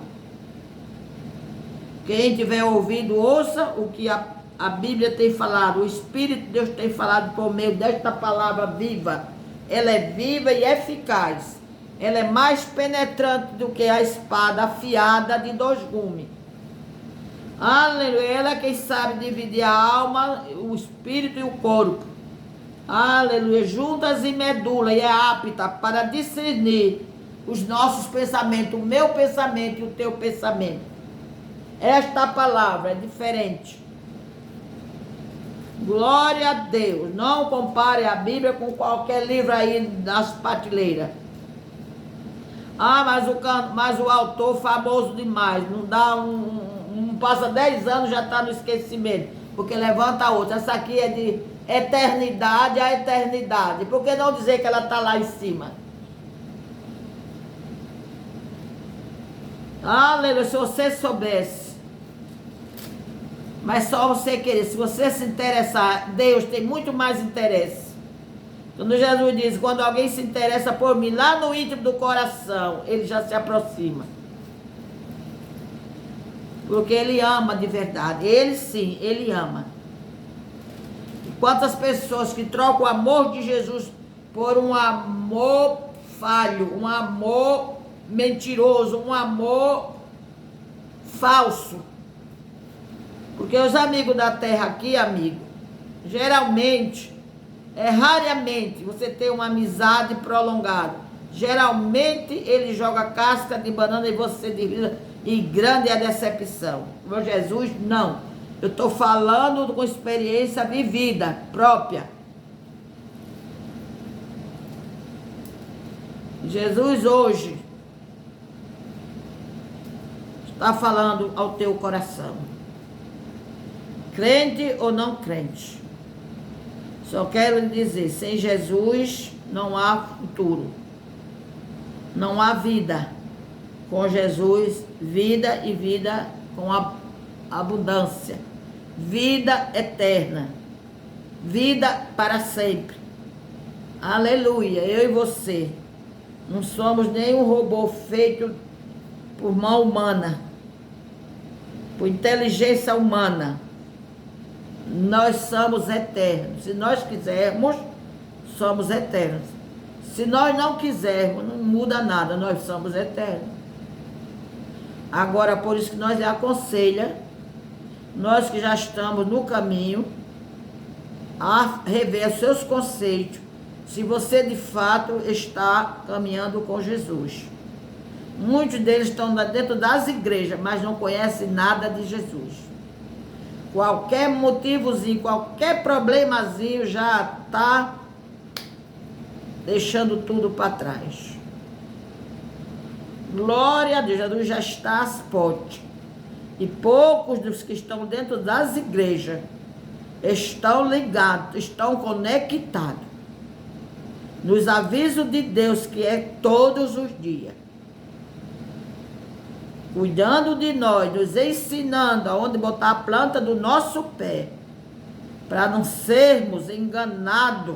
Quem tiver ouvido, ouça o que a Bíblia tem falado, o Espírito de Deus tem falado por meio desta palavra viva. Ela é viva e eficaz. Ela é mais penetrante do que a espada afiada de 2 gumes. Aleluia. Ela é quem sabe dividir a alma, o espírito e o corpo. Aleluia. Juntas e medula, e é apta para discernir os nossos pensamentos, o meu pensamento e o teu pensamento. Esta palavra é diferente. Glória a Deus. Não compare a Bíblia com qualquer livro aí nas prateleiras. Mas o autor famoso demais. Não dá não passa 10 anos, já está no esquecimento. Porque levanta outra. Essa aqui é de eternidade a eternidade. Por que não dizer que ela está lá em cima? Aleluia, se você soubesse. Mas só você querer. Se você se interessar, Deus tem muito mais interesse. Quando Jesus diz, quando alguém se interessa por mim, lá no íntimo do coração, ele já se aproxima. Porque ele ama de verdade. Ele sim, ele ama. E quantas pessoas que trocam o amor de Jesus por um amor falho, um amor mentiroso, um amor falso. Porque os amigos da terra aqui, amigo, geralmente, raramente você tem uma amizade prolongada. Geralmente ele joga casca de banana e você divida, e grande é a decepção. Meu Jesus, não. Eu estou falando com experiência vivida, própria. Jesus hoje está falando ao teu coração. Crente ou não crente. Só quero lhe dizer, sem Jesus não há futuro. Não há vida. Com Jesus, vida e vida com abundância. Vida eterna. Vida para sempre. Aleluia. Eu e você não somos nenhum robô feito por mão humana, por inteligência humana. Nós somos eternos. Se nós quisermos, somos eternos. Se nós não quisermos, não muda nada, nós somos eternos. Agora, por isso que nós lhe aconselha, nós que já estamos no caminho, a rever os seus conceitos, se você de fato está caminhando com Jesus. Muitos deles estão dentro das igrejas, mas não conhecem nada de Jesus. Qualquer motivozinho, qualquer problemazinho já está deixando tudo para trás. Glória a Deus, Jesus já está às portas. E poucos dos que estão dentro das igrejas estão ligados, estão conectados. nos avisos de Deus, que é todos os dias. Cuidando de nós, nos ensinando aonde botar a planta do nosso pé, para não sermos enganados.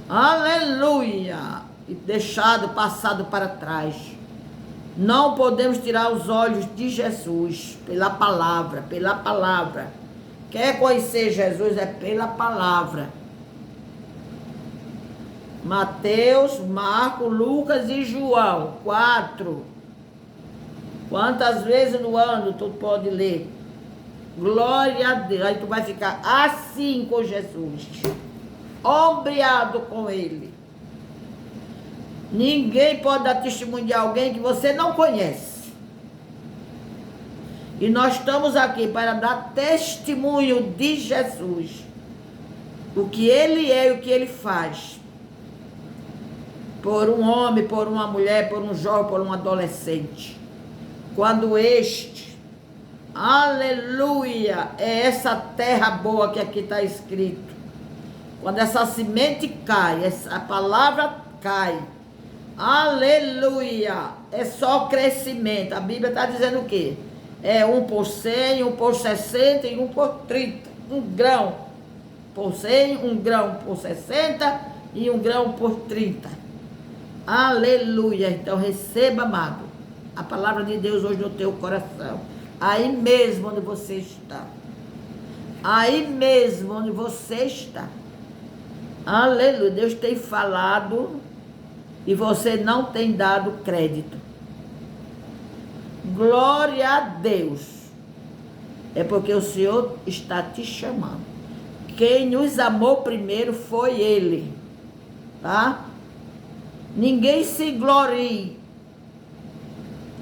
Aleluia! E deixado, passado para trás. Não podemos tirar os olhos de Jesus pela palavra, pela palavra. Quer conhecer Jesus é pela palavra. Mateus, Marcos, Lucas e João, 4. Quantas vezes no ano tu pode ler? Glória a Deus. Aí tu vai ficar assim com Jesus, ombreado com Ele. Ninguém pode dar testemunho de alguém que você não conhece. E nós estamos aqui para dar testemunho de Jesus. O que Ele é e o que Ele faz. Por um homem, por uma mulher, por um jovem, por um adolescente. Quando este, aleluia, é essa terra boa que aqui está escrito. Quando essa semente cai, essa palavra cai, aleluia, é só crescimento. A Bíblia está dizendo o quê? É 1 por 100, 1 por 60 e 1 por 30. Um grão por 100, um grão por 60 e um grão por 30. Aleluia. Então receba, amado, a palavra de Deus hoje no teu coração. Aí mesmo onde você está. Aí mesmo onde você está. Aleluia. Deus tem falado e você não tem dado crédito. Glória a Deus. É porque o Senhor está te chamando. Quem nos amou primeiro foi Ele. Tá? Ninguém se glorie.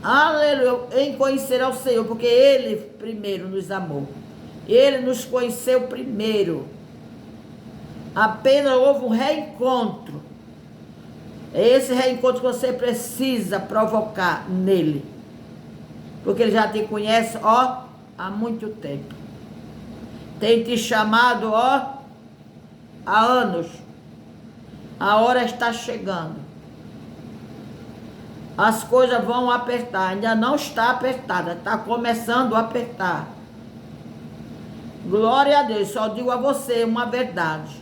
Aleluia, em conhecer ao Senhor, porque Ele primeiro nos amou. Ele nos conheceu primeiro. Apenas houve um reencontro. É esse reencontro que você precisa provocar nele. Porque Ele já te conhece, ó, há muito tempo. Tem te chamado, ó, há anos. A hora está chegando. As coisas vão apertar, ainda não está apertada, está começando a apertar. Glória a Deus, só digo a você uma verdade.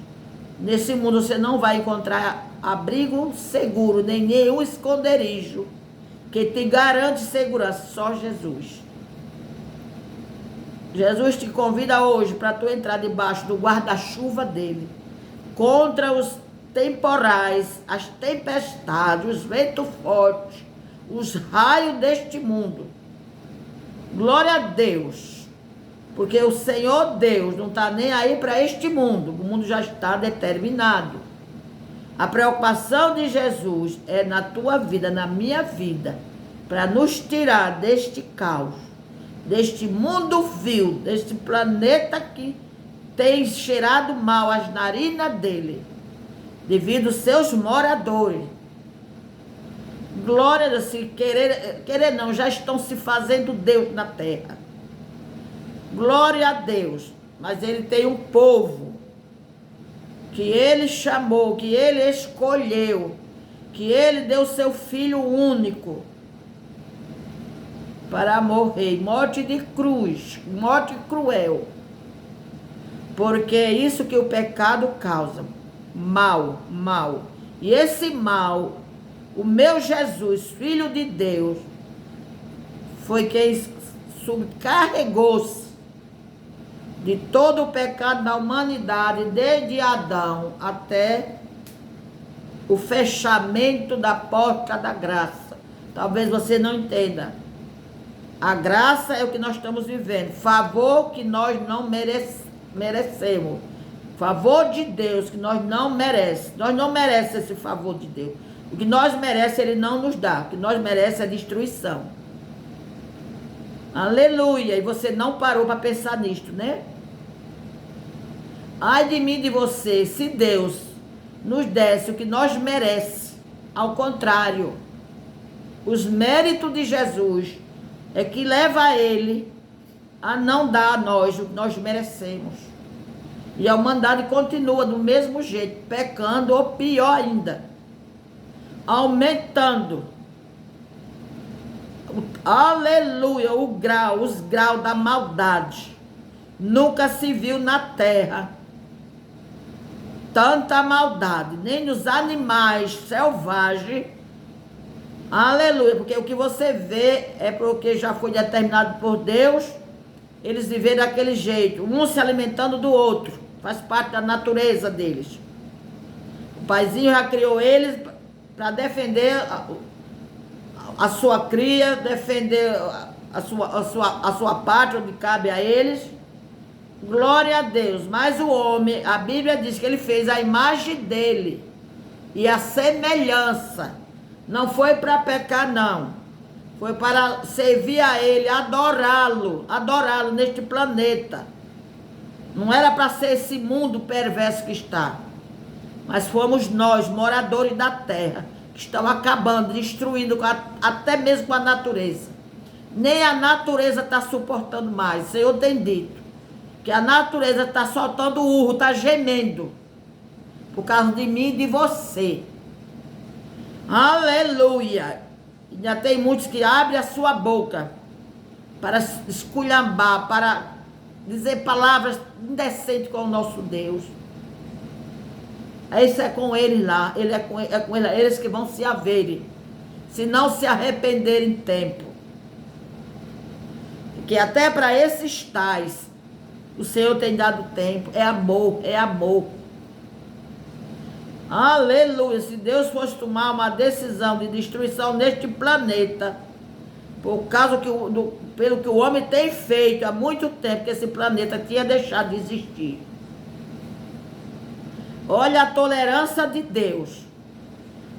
Nesse mundo você não vai encontrar abrigo seguro, nem nenhum esconderijo que te garante segurança, só Jesus. Jesus te convida hoje para tu entrar debaixo do guarda-chuva dele, contra os temporais, as tempestades, os ventos fortes, os raios deste mundo. Glória a Deus, porque o Senhor Deus não está nem aí para este mundo, o mundo já está determinado. A preocupação de Jesus é na tua vida, na minha vida, para nos tirar deste caos, deste mundo vil, deste planeta que tem cheirado mal as narinas dele, devido aos seus moradores. Glória a Deus, se querer não, já estão se fazendo Deus na terra. Glória a Deus, mas Ele tem um povo que Ele chamou, que Ele escolheu, que Ele deu seu Filho único para morrer, morte de cruz, morte cruel, porque é isso que o pecado causa. Mal. E esse mal, o meu Jesus, Filho de Deus, foi quem subcarregou-se de todo o pecado da humanidade, desde Adão até o fechamento da porta da graça. Talvez você não entenda. A graça é o que nós estamos vivendo, favor que nós não merecemos. Favor de Deus que nós não merecemos. Nós não merecemos esse favor de Deus. O que nós merecemos, Ele não nos dá. O que nós merecemos é destruição. Aleluia. E você não parou para pensar nisto, né? Ai de mim, de você, se Deus nos desse o que nós merecemos. Ao contrário, os méritos de Jesus é que leva a Ele a não dar a nós o que nós merecemos. E a humanidade continua do mesmo jeito, pecando, ou pior ainda, aumentando. Aleluia, os graus da maldade. Nunca se viu na terra tanta maldade, nem nos animais selvagens. Aleluia, porque o que você vê é porque já foi determinado por Deus, eles viverem daquele jeito, um se alimentando do outro, faz parte da natureza deles. O paizinho já criou eles para defender a sua cria, defender a sua pátria, onde cabe a eles. Glória a Deus. Mas o homem, a Bíblia diz que ele fez a imagem dele e a semelhança. Não foi para pecar, não. Foi para servir a ele, adorá-lo neste planeta. Não era para ser esse mundo perverso que está. Mas fomos nós, moradores da terra, que estão acabando, destruindo até mesmo com a natureza. Nem a natureza está suportando mais. O Senhor tem dito que a natureza está soltando urro, está gemendo, por causa de mim e de você. Aleluia! Já tem muitos que abrem a sua boca para esculhambar, para dizer palavras indecentes com o nosso Deus. Isso é com eles lá, é com eles que vão se haverem, se não se arrependerem em tempo. Porque até para esses tais, o Senhor tem dado tempo, é amor, é amor. Aleluia, se Deus fosse tomar uma decisão de destruição neste planeta, por causa pelo que o homem tem feito há muito tempo, que esse planeta tinha deixado de existir. Olha a tolerância de Deus.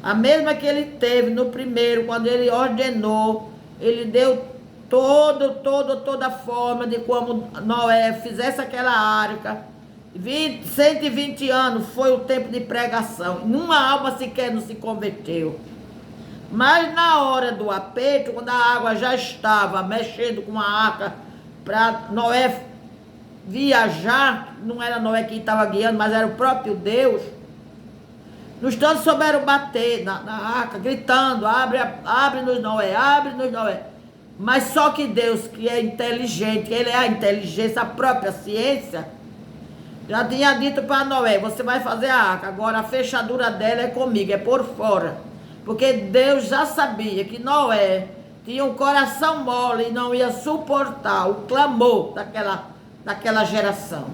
A mesma que ele teve no primeiro, quando ele ordenou, ele deu toda a forma de como Noé fizesse aquela arca. 120 anos foi o tempo de pregação. Nenhuma alma sequer não se converteu. Mas na hora do aperto, quando a água já estava mexendo com a arca para Noé viajar, não era Noé que estava guiando, mas era o próprio Deus. Nos tantos souberam bater na arca, gritando: abre-nos Noé, abre-nos Noé. Mas só que Deus, que é inteligente, ele é a inteligência, a própria ciência, já tinha dito para Noé: você vai fazer a arca, agora a fechadura dela é comigo, é por fora. Porque Deus já sabia que Noé tinha um coração mole e não ia suportar o clamor daquela geração.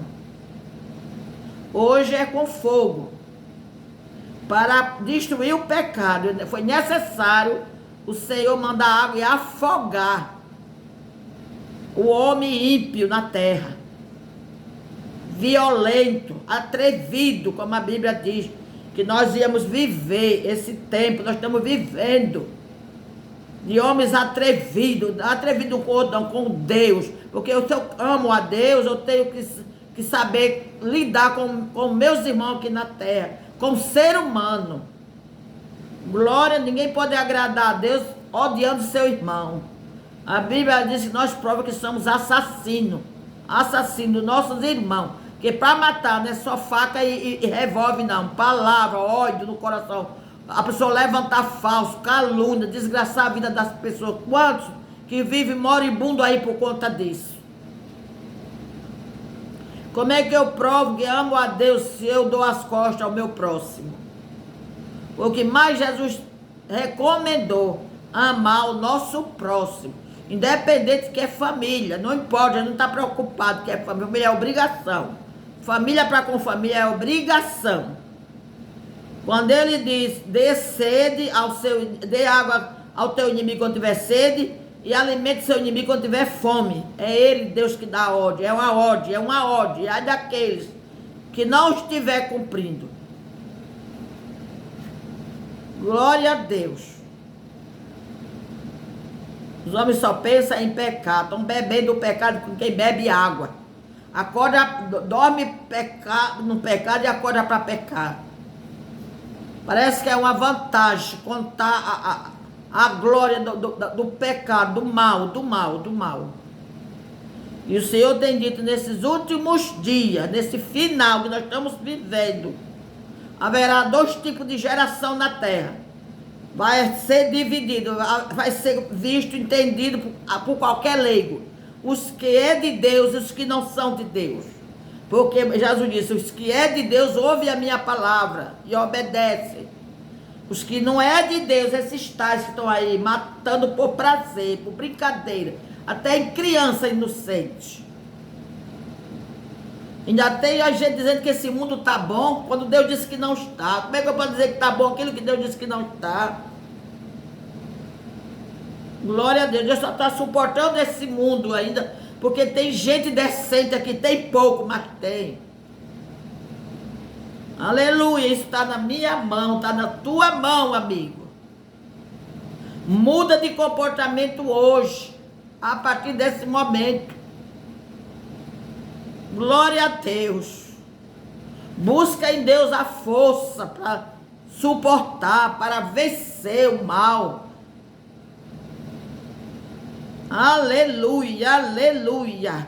Hoje é com fogo. Para destruir o pecado, foi necessário o Senhor mandar água e afogar o homem ímpio na terra. Violento, atrevido, como a Bíblia diz, que nós íamos viver esse tempo, nós estamos vivendo, de homens atrevidos com Deus, porque se eu amo a Deus, eu tenho que saber lidar com meus irmãos aqui na terra, com o ser humano. Glória, ninguém pode agradar a Deus odiando seu irmão. A Bíblia diz que nós provamos que somos assassinos dos nossos irmãos. Porque para matar não é só faca e revólver, não. Palavra, ódio no coração. A pessoa levantar falso, calúnia, desgraçar a vida das pessoas. Quantos que vivem moribundo aí por conta disso? Como é que eu provo que amo a Deus se eu dou as costas ao meu próximo? O que mais Jesus recomendou: amar o nosso próximo. Independente que é família, não importa, ele não está preocupado que é família, é obrigação. Família para com família é obrigação. Quando ele diz: dê água ao teu inimigo quando tiver sede, e alimente seu inimigo quando tiver fome. É ele, Deus, que dá ordem, é uma ordem, é daqueles que não estiver cumprindo. Glória a Deus. Os homens só pensam em pecar, estão bebendo o pecado com quem bebe água. Acorda, dorme no pecado e acorda para pecar. Parece que é uma vantagem contar a glória do pecado, do mal. E o Senhor tem dito nesses últimos dias, nesse final que nós estamos vivendo, haverá 2 tipos de geração na terra. Vai ser dividido, vai ser visto, entendido por qualquer leigo. Os que é de Deus e os que não são de Deus. Porque Jesus disse, os que é de Deus ouvem a minha palavra e obedecem. Os que não é de Deus, esses tais que estão aí matando por prazer, por brincadeira, até em criança inocente. Ainda tem a gente dizendo que esse mundo está bom, quando Deus disse que não está. Como é que eu posso dizer que está bom aquilo que Deus disse que não está? Glória a Deus, Deus só está suportando esse mundo ainda, porque tem gente decente aqui, tem pouco, mas tem. Aleluia, isso está na minha mão, está na tua mão, amigo. Muda de comportamento hoje, a partir desse momento. Glória a Deus. Busca em Deus a força para suportar, para vencer o mal. Aleluia, aleluia.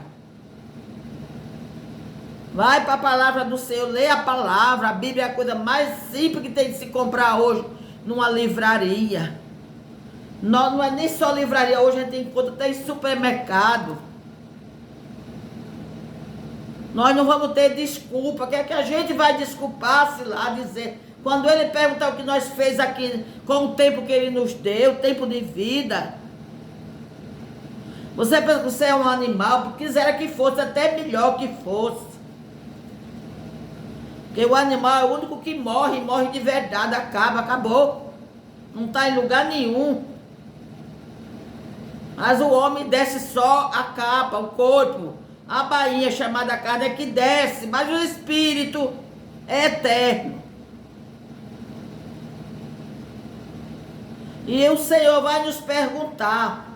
Vai para a palavra do Senhor, lê a palavra. A Bíblia é a coisa mais simples que tem de se comprar hoje numa livraria. Não é nem só livraria, hoje a gente encontra até em supermercado. Nós não vamos ter desculpa. Que é que a gente vai desculpar-se lá, dizer, quando ele perguntar o que nós fez aqui com o tempo que ele nos deu, tempo de vida. Você pensa que você é um animal, porque quisera que fosse até melhor que fosse. Porque o animal é o único que morre, morre de verdade, acabou. Não está em lugar nenhum. Mas o homem desce só a capa, o corpo, a bainha chamada carne é que desce, mas o espírito é eterno. E o Senhor vai nos perguntar,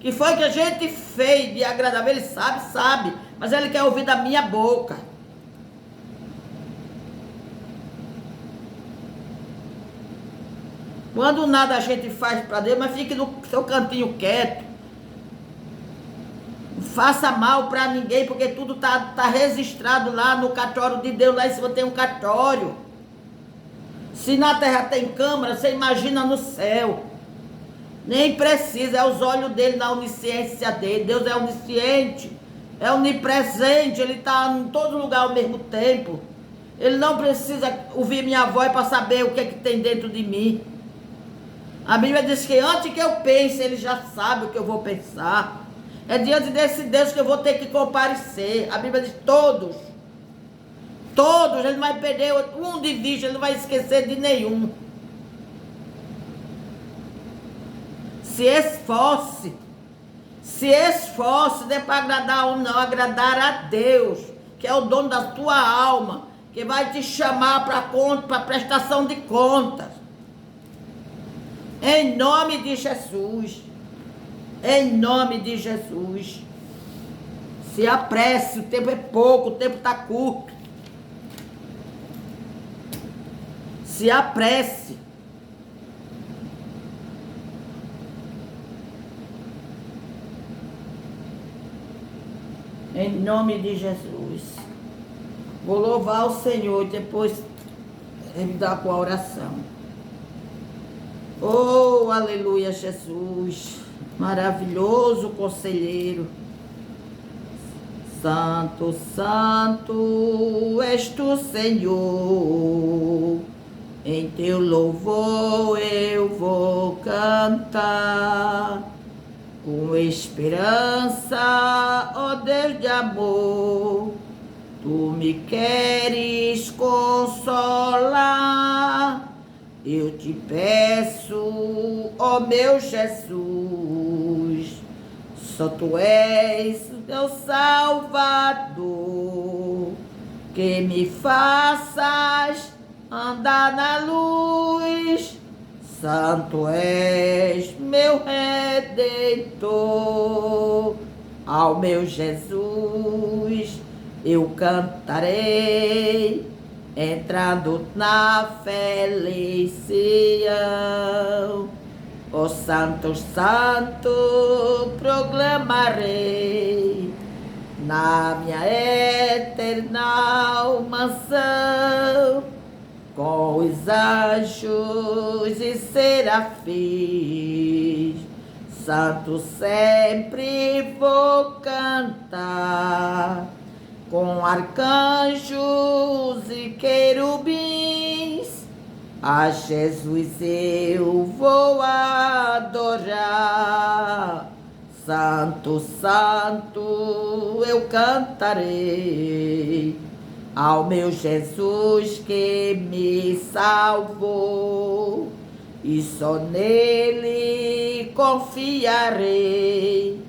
que foi que a gente fez de agradável? Ele sabe, mas ele quer ouvir da minha boca. Quando nada a gente faz para Deus, mas fique no seu cantinho quieto. Não faça mal para ninguém, porque tudo tá registrado lá no cartório de Deus. Lá em cima tem um cartório. Se na terra tem câmara, você imagina no céu. Nem precisa, é os olhos dele na onisciência dele. Deus é onisciente, é onipresente, ele está em todo lugar ao mesmo tempo. Ele não precisa ouvir minha voz para saber o que é que tem dentro de mim. A Bíblia diz que antes que eu pense, ele já sabe o que eu vou pensar. É diante desse Deus que eu vou ter que comparecer. A Bíblia diz todos, ele não vai perder um de vista, ele não vai esquecer de nenhum. Se esforce, não é para agradar um, não, agradar a Deus, que é o dono da tua alma, que vai te chamar para prestação de contas. Em nome de Jesus, em nome de Jesus, se apresse, o tempo é pouco, o tempo está curto. Se apresse. Em nome de Jesus. Vou louvar o Senhor e depois ele dá com a oração. Oh, aleluia, Jesus. Maravilhoso conselheiro. Santo, santo és tu, Senhor. Em teu louvor eu vou cantar. Com esperança, ó Deus de amor, tu me queres consolar. Eu te peço, ó meu Jesus, só tu és meu Salvador, que me faças andar na luz. Santo és meu Redentor, ao meu Jesus eu cantarei, entrando na felicidade. Ó Santo, Santo, proclamarei, na minha eterna mansão, com os anjos e serafins, santo sempre vou cantar, com arcanjos e querubins, a Jesus eu vou adorar. Santo, santo eu cantarei ao meu Jesus que me salvou, e só nele confiarei,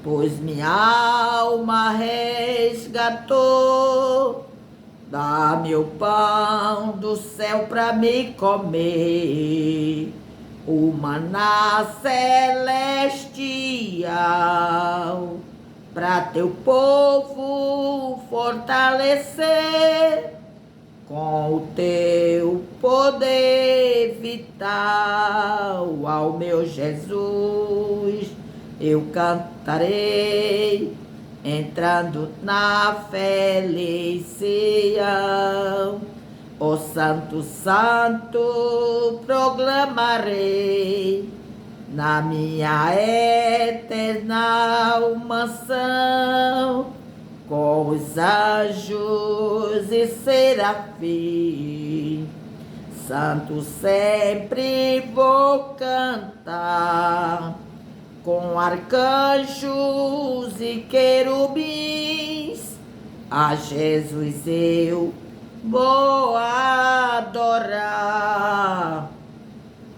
pois minha alma resgatou. Dá-me o pão do céu para me comer, o maná celestial, para teu povo fortalecer, com o teu poder vital. Ao meu Jesus eu cantarei, entrando na felicidade. Ó Santo, Santo, proclamarei, na minha eterna mansão, com os anjos e serafins, santo sempre vou cantar, com arcanjos e querubins, a Jesus eu vou adorar.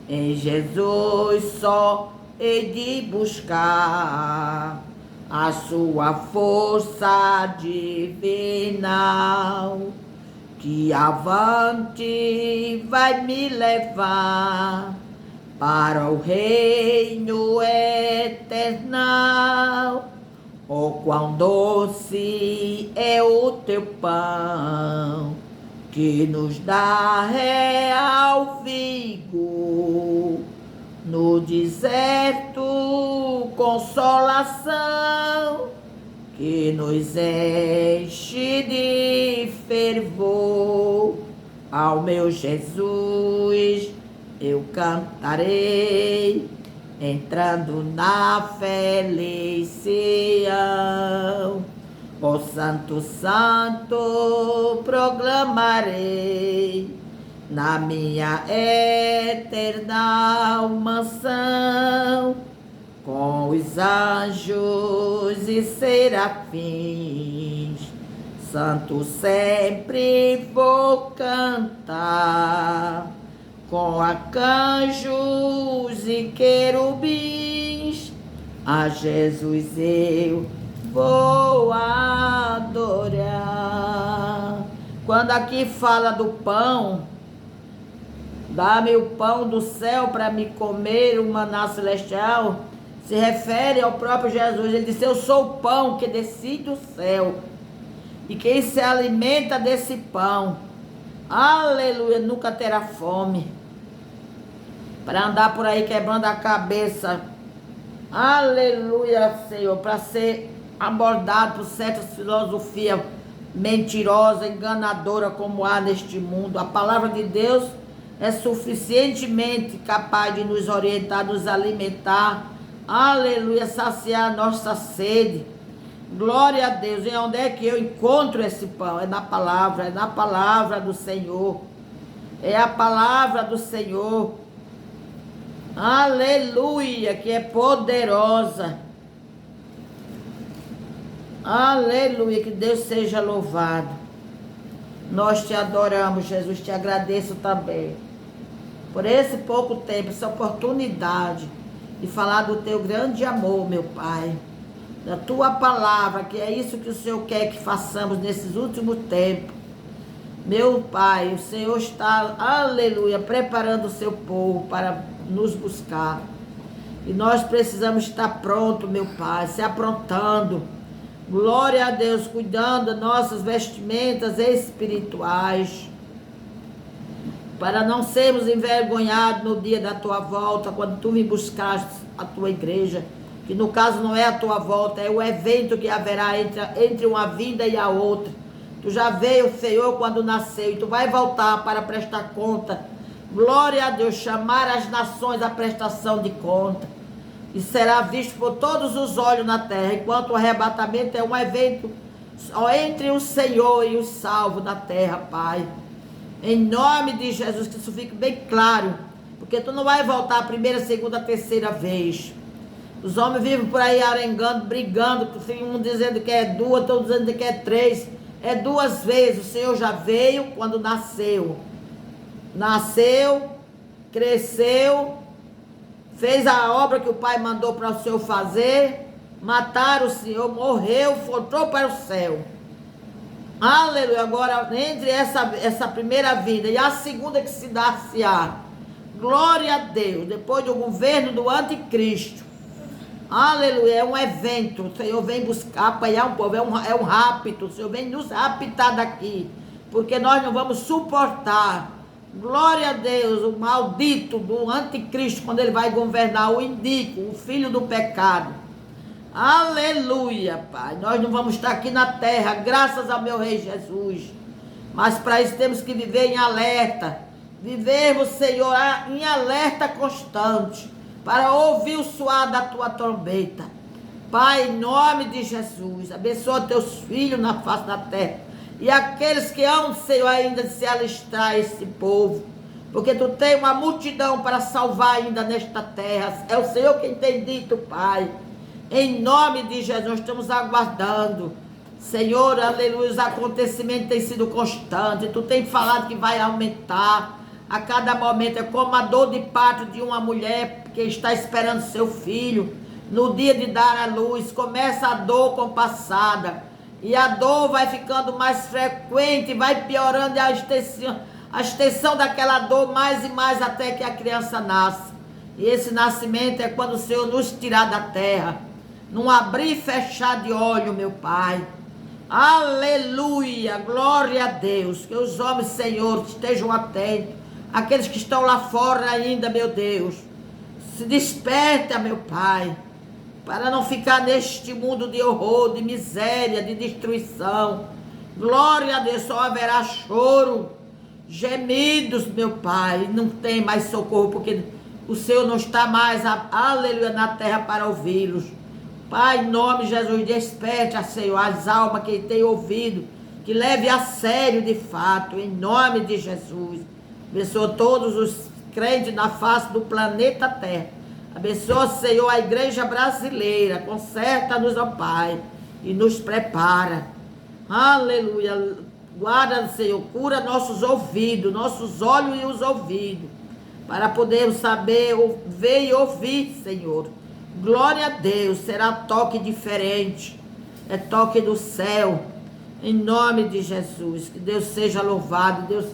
Em Jesus só hei de buscar a sua força divinal, que avante vai me levar para o reino eternal. Oh, quão doce é o teu pão, que nos dá real vigor, no deserto consolação, que nos enche de fervor. Ao meu Jesus eu cantarei, entrando na felicidade. Ó Santo, Santo, proclamarei, na minha eterna mansão, com os anjos e serafins, santo sempre vou cantar, com arcanjos e querubins, a Jesus eu vou adorar. Quando aqui fala do pão, dá-me o pão do céu para me comer, o maná celestial, se refere ao próprio Jesus. Ele disse: eu sou o pão que desci do céu, e quem se alimenta desse pão, aleluia, nunca terá fome, para andar por aí quebrando a cabeça, aleluia, Senhor, para ser abordado por certas filosofias mentirosas, enganadoras como há neste mundo. A palavra de Deus é suficientemente capaz de nos orientar, nos alimentar, aleluia, saciar nossa sede. Glória a Deus. E onde é que eu encontro esse pão? É na palavra do Senhor. É a palavra do Senhor, aleluia, que é poderosa. Aleluia, que Deus seja louvado. Nós te adoramos, Jesus, te agradeço também por esse pouco tempo, essa oportunidade de falar do teu grande amor, meu Pai, da tua palavra, que é isso que o Senhor quer que façamos nesses últimos tempos. Meu Pai, o Senhor está, aleluia, preparando o seu povo para nos buscar, e nós precisamos estar pronto, meu Pai, se aprontando. Glória a Deus, cuidando das nossas vestimentas espirituais, para não sermos envergonhados no dia da tua volta, quando tu me buscaste a tua igreja, que no caso não é a tua volta, é o evento que haverá entre uma vinda e a outra. Tu já veio, Senhor, quando nasceu, e tu vai voltar para prestar conta. Glória a Deus, chamar as nações à prestação de conta. E será visto por todos os olhos na terra, enquanto o arrebatamento é um evento só entre o Senhor e os salvos na terra, Pai. Em nome de Jesus, que isso fique bem claro, porque tu não vai voltar a primeira, segunda, terceira vez. Os homens vivem por aí arengando, brigando, um dizendo que é duas, outro dizendo que é três. É duas vezes. O Senhor já veio quando nasceu. Nasceu, cresceu, fez a obra que o Pai mandou para o Senhor fazer, mataram o Senhor, morreu, voltou para o céu. Aleluia. Agora, entre essa primeira vida e a segunda que se dá-se-á, glória a Deus, depois do governo do anticristo, aleluia, é um evento. O Senhor vem buscar, apanhar um povo, é um rapto. O Senhor vem nos raptar daqui, porque nós não vamos suportar. Glória a Deus, o maldito do anticristo, quando ele vai governar, o indício, o filho do pecado. Aleluia, Pai. Nós não vamos estar aqui na terra, graças ao meu Rei Jesus. Mas para isso temos que viver em alerta. Vivermos, Senhor, em alerta constante, para ouvir o soar da tua trombeta. Pai, em nome de Jesus, abençoa teus filhos na face da terra. E aqueles que amam, Senhor, ainda de se alistar a esse povo. Porque tu tem uma multidão para salvar ainda nesta terra. É o Senhor quem tem dito, Pai. Em nome de Jesus, estamos aguardando. Senhor, aleluia, os acontecimentos têm sido constantes. Tu tem falado que vai aumentar. A cada momento é como a dor de parto de uma mulher que está esperando seu filho. No dia de dar à luz, começa a dor compassada. E a dor vai ficando mais frequente, vai piorando a extensão daquela dor mais e mais até que a criança nasce. E esse nascimento é quando o Senhor nos tirar da terra, num abrir e fechar de olho, meu Pai. Aleluia, glória a Deus. Que os homens, Senhor, estejam atentos. Aqueles que estão lá fora ainda, meu Deus, se desperta, meu Pai, para não ficar neste mundo de horror, de miséria, de destruição. Glória a Deus, só haverá choro, gemidos, meu Pai. Não tem mais socorro, porque o Senhor não está mais, aleluia, na terra para ouvi-los. Pai, em nome de Jesus, desperte, Senhor, as almas que têm ouvido, que leve a sério de fato, em nome de Jesus. Abençoa todos os crentes na face do planeta Terra. Abençoa, Senhor, a igreja brasileira. Conserta-nos, ó Pai, e nos prepara. Aleluia. Guarda, Senhor, cura nossos ouvidos, nossos olhos e os ouvidos, para podermos saber, ver e ouvir, Senhor. Glória a Deus. Será toque diferente. É toque do céu. Em nome de Jesus. Que Deus seja louvado. Deus,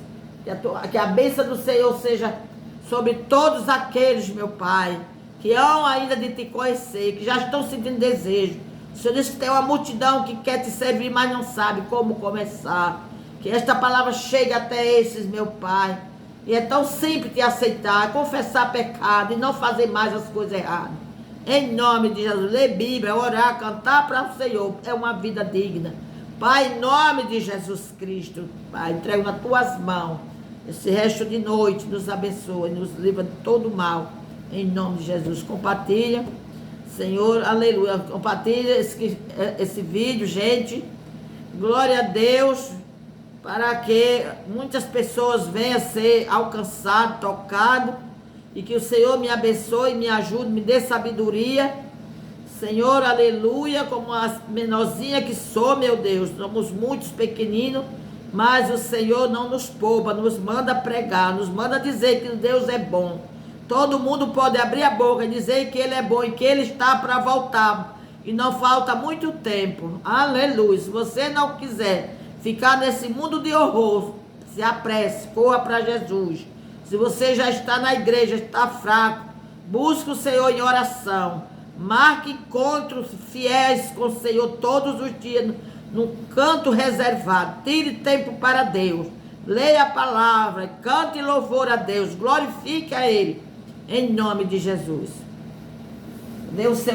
que a bênção do Senhor seja sobre todos aqueles, meu Pai, que hão ainda de te conhecer, que já estão sentindo desejo. O Senhor diz que tem uma multidão que quer te servir, mas não sabe como começar. Que esta palavra chegue até esses, meu Pai. E é tão simples te aceitar, confessar pecado e não fazer mais as coisas erradas. Em nome de Jesus, ler Bíblia, orar, cantar para o Senhor, é uma vida digna. Pai, em nome de Jesus Cristo, Pai, entrego nas tuas mãos esse resto de noite, nos abençoa e nos livra de todo mal. Em nome de Jesus, compartilha, Senhor, aleluia, compartilha esse vídeo, gente. Glória a Deus, para que muitas pessoas venham a ser alcançadas, tocadas, e que o Senhor me abençoe, me ajude, me dê sabedoria. Senhor, aleluia, como as menorzinhas que sou, meu Deus, somos muitos pequeninos, mas o Senhor não nos poupa, nos manda pregar, nos manda dizer que Deus é bom. Todo mundo pode abrir a boca e dizer que Ele é bom e que Ele está para voltar. E não falta muito tempo. Aleluia. Se você não quiser ficar nesse mundo de horror, se apresse, corra para Jesus. Se você já está na igreja, está fraco, busque o Senhor em oração. Marque encontros fiéis com o Senhor todos os dias, num canto reservado. Tire tempo para Deus. Leia a palavra, cante louvor a Deus, glorifique a Ele, em nome de Jesus. Dê o seu